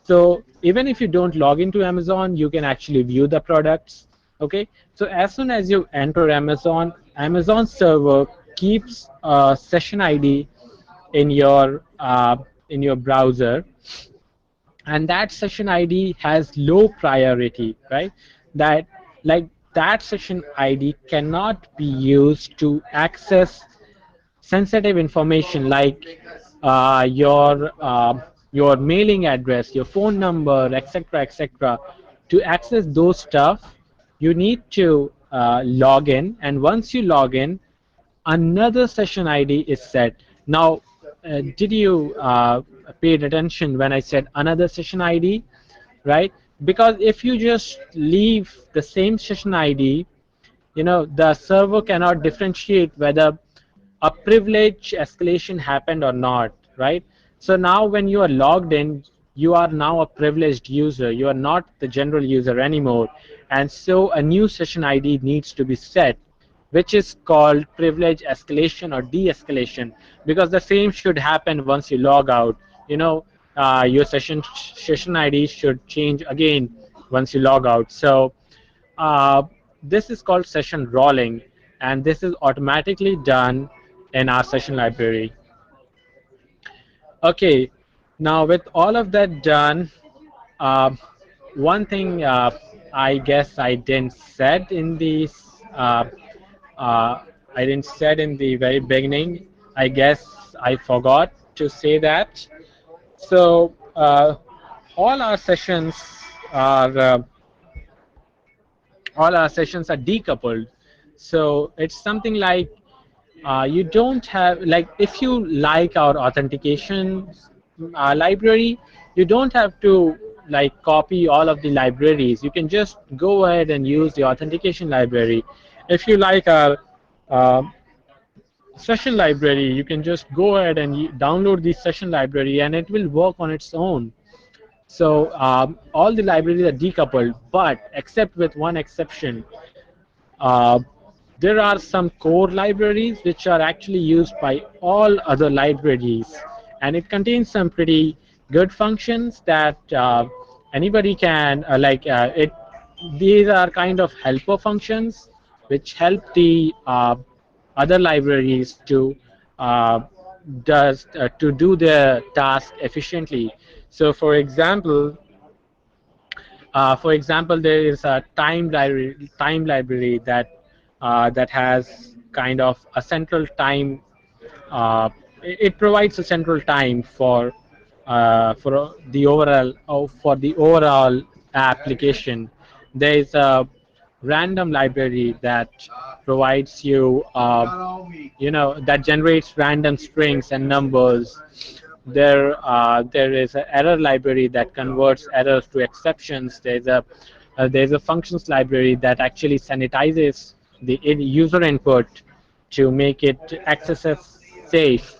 So even if you don't log into Amazon, you can actually view the products. Okay. So as soon as you enter Amazon, Amazon server keeps a session ID in your browser, and that session ID has low priority, right? That like that session ID cannot be used to access sensitive information like your mailing address, your phone number, etc., etc. To access those stuff, you need to log in, and once you log in, another session ID is set. Now, did you paid attention when I said another session ID, right? Because if you just leave the same session ID, the server cannot differentiate whether a privilege escalation happened or not, right? So now when you are logged in, you are now a privileged user. You are not the general user anymore. And so a new session ID needs to be set, which is called privilege escalation or de-escalation, because the same should happen once you log out. You know, your session ID should change again once you log out. So uh, this is called session rolling, and this is automatically done in our session library. Okay, now with all of that done, uh, one thing I guess I didn't said in the uh, uh, I didn't said in the very beginning. I guess I forgot to say that. So all our sessions are uh, all our sessions are decoupled. So it's something like you don't have, like, if you like our authentication library, you don't have to like copy all of the libraries. You can just go ahead and use the authentication library. If you like our uh, session library, you can just go ahead and download the session library and it will work on its own. So all the libraries are decoupled, but except with one exception. Uh, there are some core libraries which are actually used by all other libraries, and it contains some pretty good functions that anybody can it. These are kind of helper functions which help the other libraries uh, to do their task efficiently. So, for example, there is a time library that has kind of a central time. It provides a central time for the overall application. There is a random library that provides you, that generates random strings and numbers. There is an error library that converts errors to exceptions. There's a functions library that actually sanitizes the user input to make it access safe.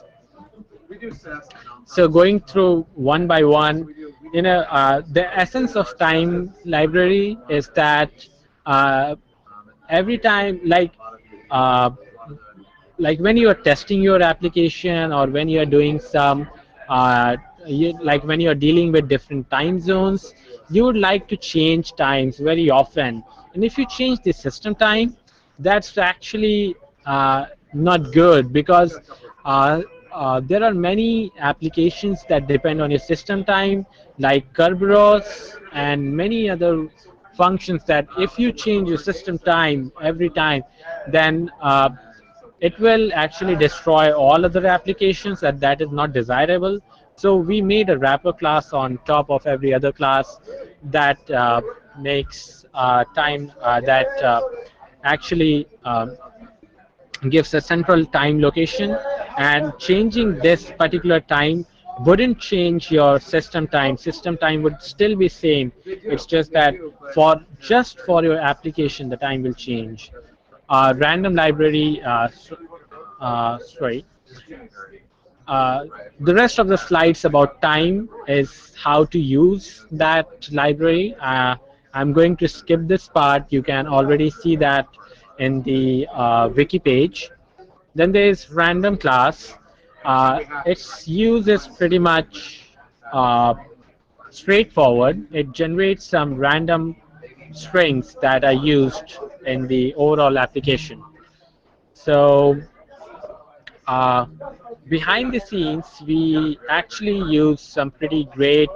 So going through one by one, the essence of time library is that uh, every time, uh, like when you are testing your application, or when you are doing some like when you are dealing with different time zones, you would like to change times very often. And if you change the system time, that's actually not good, because uh, there are many applications that depend on your system time, like Kerberos and many other functions, that if you change your system time every time, then it will actually destroy all other applications, that is not desirable. So we made a wrapper class on top of every other class that makes time that actually gives a central time location, and changing this particular time wouldn't change your system time. System time would still be same. It's just that for your application the time will change. Random library sorry the rest of the slides about time is how to use that library. I'm going to skip this part. You can already see that in the wiki page. Then there is random class. Its use is pretty much uh, straightforward. It generates some random strings that are used in the overall application. So uh, behind the scenes, we actually use some pretty great,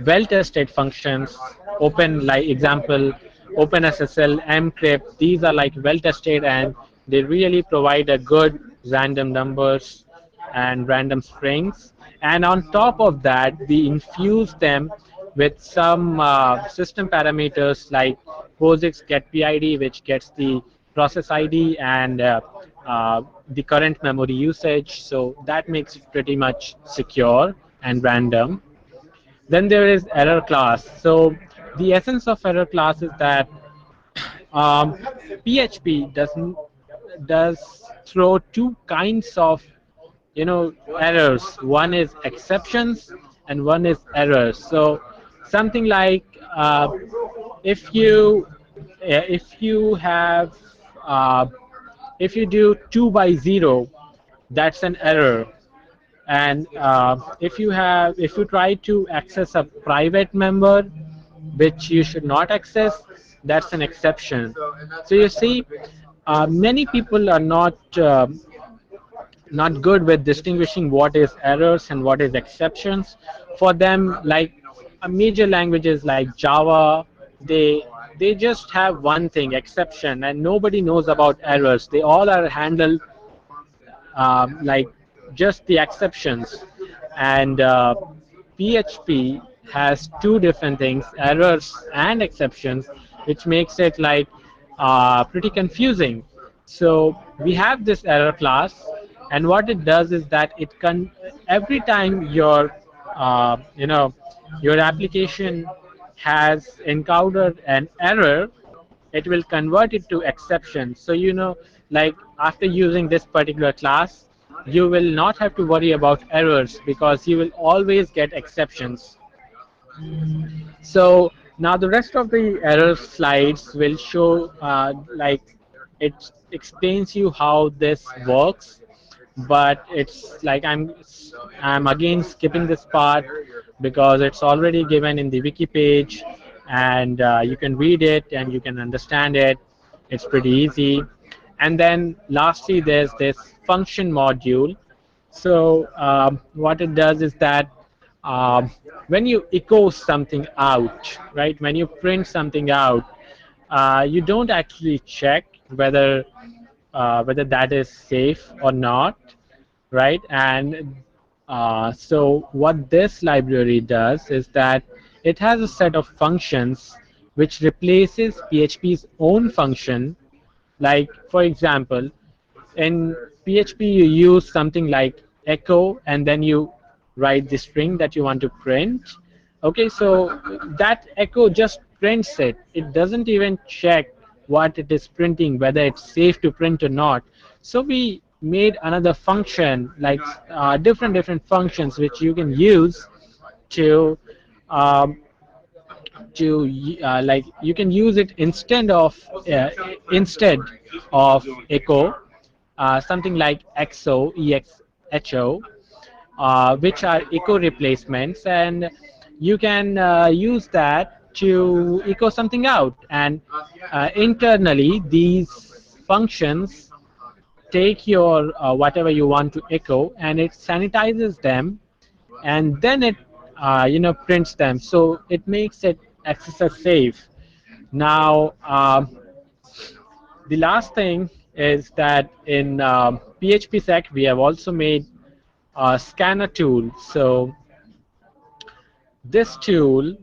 well-tested functions. Open, like example, OpenSSL, mcrypt. These are like well-tested, and they really provide a good random numbers and random strings. And on top of that, we infuse them with some system parameters like POSIX get PID, which gets the process ID and the current memory usage. So that makes it pretty much secure and random. Then there is error class. So the essence of error class is that PHP does throw two kinds of errors. One is exceptions and one is errors. So something like if you if you have uh, if you do 2 by 0, that's an error. And if you try to access a private member which you should not access, that's an exception. So you see, many people are not good with distinguishing what is errors and what is exceptions. For them, like major languages like Java, they just have one thing, exception, and nobody knows about errors. They all are handled like just the exceptions. And PHP has two different things, errors and exceptions, which makes it like pretty confusing. So we have this error class, and what it does is that it can every time your application has encountered an error, it will convert it to exception. So like after using this particular class, you will not have to worry about errors because you will always get exceptions. So now the rest of the error slides will show like it explains you how this works, but it's like I'm again skipping this part because it's already given in the wiki page, and you can read it and you can understand it. It's pretty easy. And then lastly, there's this function module. So what it does is that um, when you echo something out, right? When you print something out, you don't actually check whether that is safe or not, right? And so what this library does is that it has a set of functions which replaces PHP's own function. Like for example, in PHP you use something like echo and then you write the string that you want to print. Okay, so that echo just prints it. It doesn't even check what it is printing, whether it's safe to print or not. So we made another function, like different functions which you can use to um, like you can use it instead of echo, something like exo, which are echo replacements, and you can use that to echo something out. And internally, these functions take your whatever you want to echo, and it sanitizes them, and then it prints them. So it makes it accessor safe. Now, the last thing is that in PHP we have also made a scanner tool. So this tool,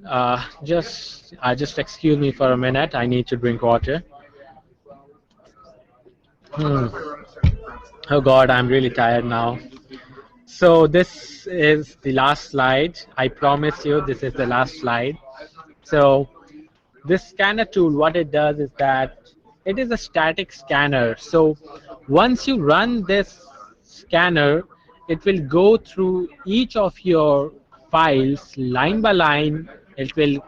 just excuse me for a minute. I need to drink water. Hmm. Oh God, I'm really tired now. So this is the last slide. I promise you, this is the last slide. So this scanner tool, what it does is that it is a static scanner. So once you run this scanner, it will go through each of your files line by line. It will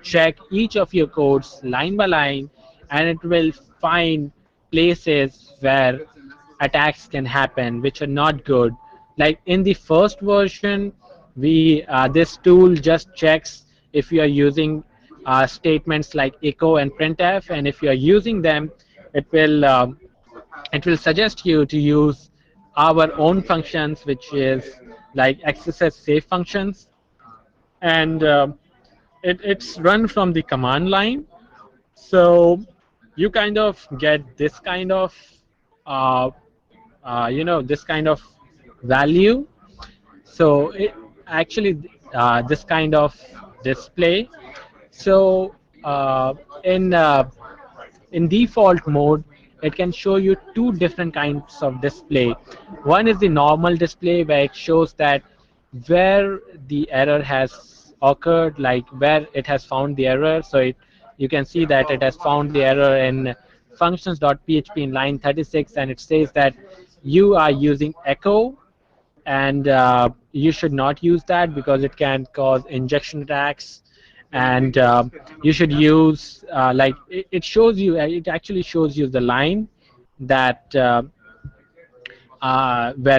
check each of your codes line by line, and it will find places where attacks can happen which are not good. Like in the first version, we this tool just checks if you are using statements like echo and printf, and if you are using them, it will um, it will suggest you to use our own functions, which is like XSS safe functions. And it's run from the command line. So you kind of get this kind of uh, this kind of value. So it actually this kind of display. So in default mode, it can show you two different kinds of display. One is the normal display, where it shows that where the error has occurred, like where it has found the error. So you can see that it has found the error in functions.php in line 36, and it says that you are using echo, and you should not use that because it can cause injection attacks. And you should use like it shows you, it actually shows you the line that where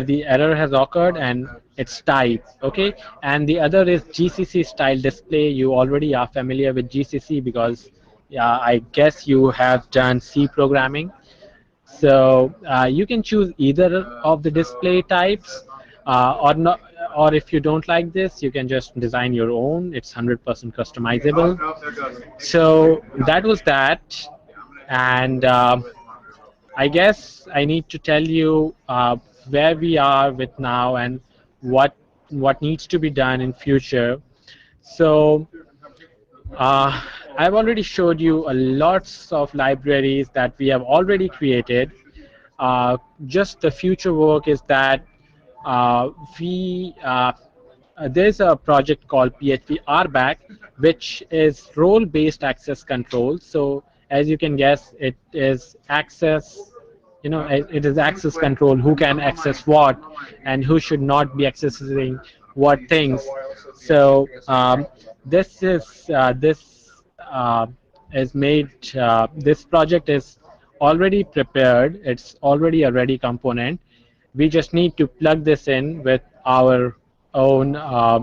the error has occurred and its type. Okay, and the other is GCC style display. You already are familiar with GCC because I guess you have done C programming. So you can choose either of the display types, or not, or if you don't like this, you can just design your own. It's 100% customizable. So that was that, and I guess I need to tell you where we are with now and what needs to be done in future. So uh, I've already showed you a lots of libraries that we have already created. Just the future work is that uh, we there's a project called PHP RBAC, which is role-based access control. So as you can guess, it is access. It is access control. Who can access what, and who should not be accessing what things. So this is made. This project is already prepared. It's already a ready component. We just need to plug this in with own uh,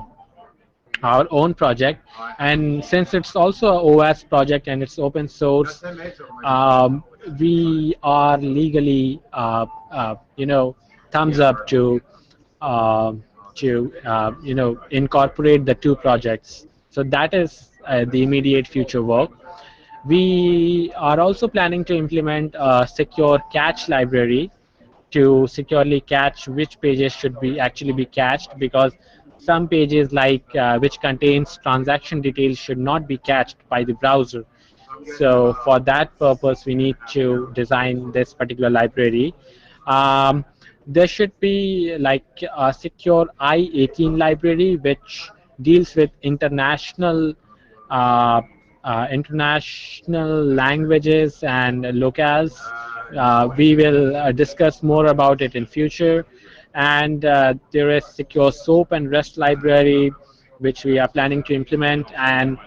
our own project. And since it's also a OWASP project and it's open source, um, we are legally thumbs up uh, to incorporate the two projects. So that is the immediate future work. We are also planning to implement a secure cache library to securely catch which pages should be actually be cached, because some pages like which contains transaction details should not be cached by the browser. So for that purpose, we need to design this particular library. Um, there should be like a secure I-18 library which deals with uh, international languages and locales. We will discuss more about it in future. And there is secure SOAP and REST library, which we are planning to implement. And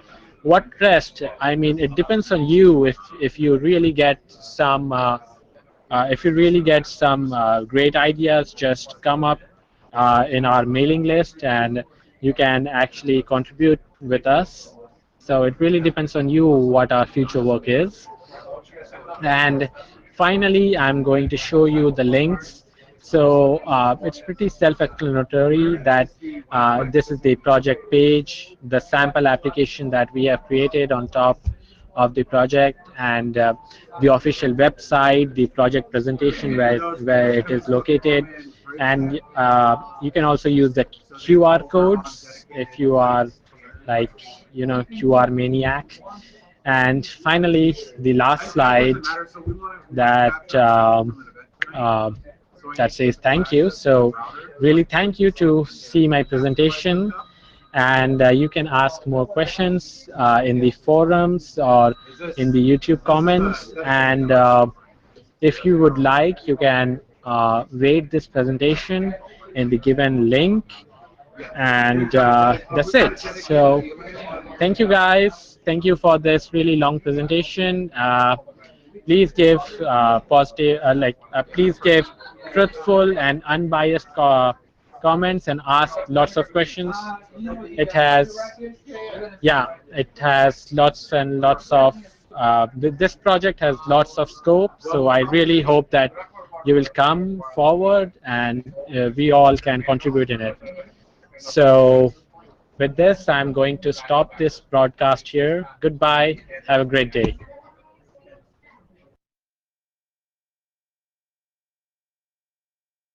what REST? I mean, it depends on you. If you really get some great ideas, just come up in our mailing list, and you can actually contribute with us. So it really depends on you what our future work is. And finally, I'm going to show you the links. So it's pretty self-explanatory that this is the project page, the sample application that we have created on top of the project, and the official website, the project presentation where it is located. And you can also use the QR codes if you are like QR maniac. And finally, the last slide that uh, that says thank you. So really thank you to see my presentation, and you can ask more questions in the forums or in the YouTube comments. And if you would like, you can rate this presentation in the given link, and that's it. So thank you guys. Thank you for this really long presentation. Please give please give truthful and unbiased comments and ask lots of questions. It has, yeah, it has lots and lots of this project has lots of scope. So I really hope that you will come forward, and we all can contribute in it. So with this, I'm going to stop this broadcast here. Goodbye. Have a great day.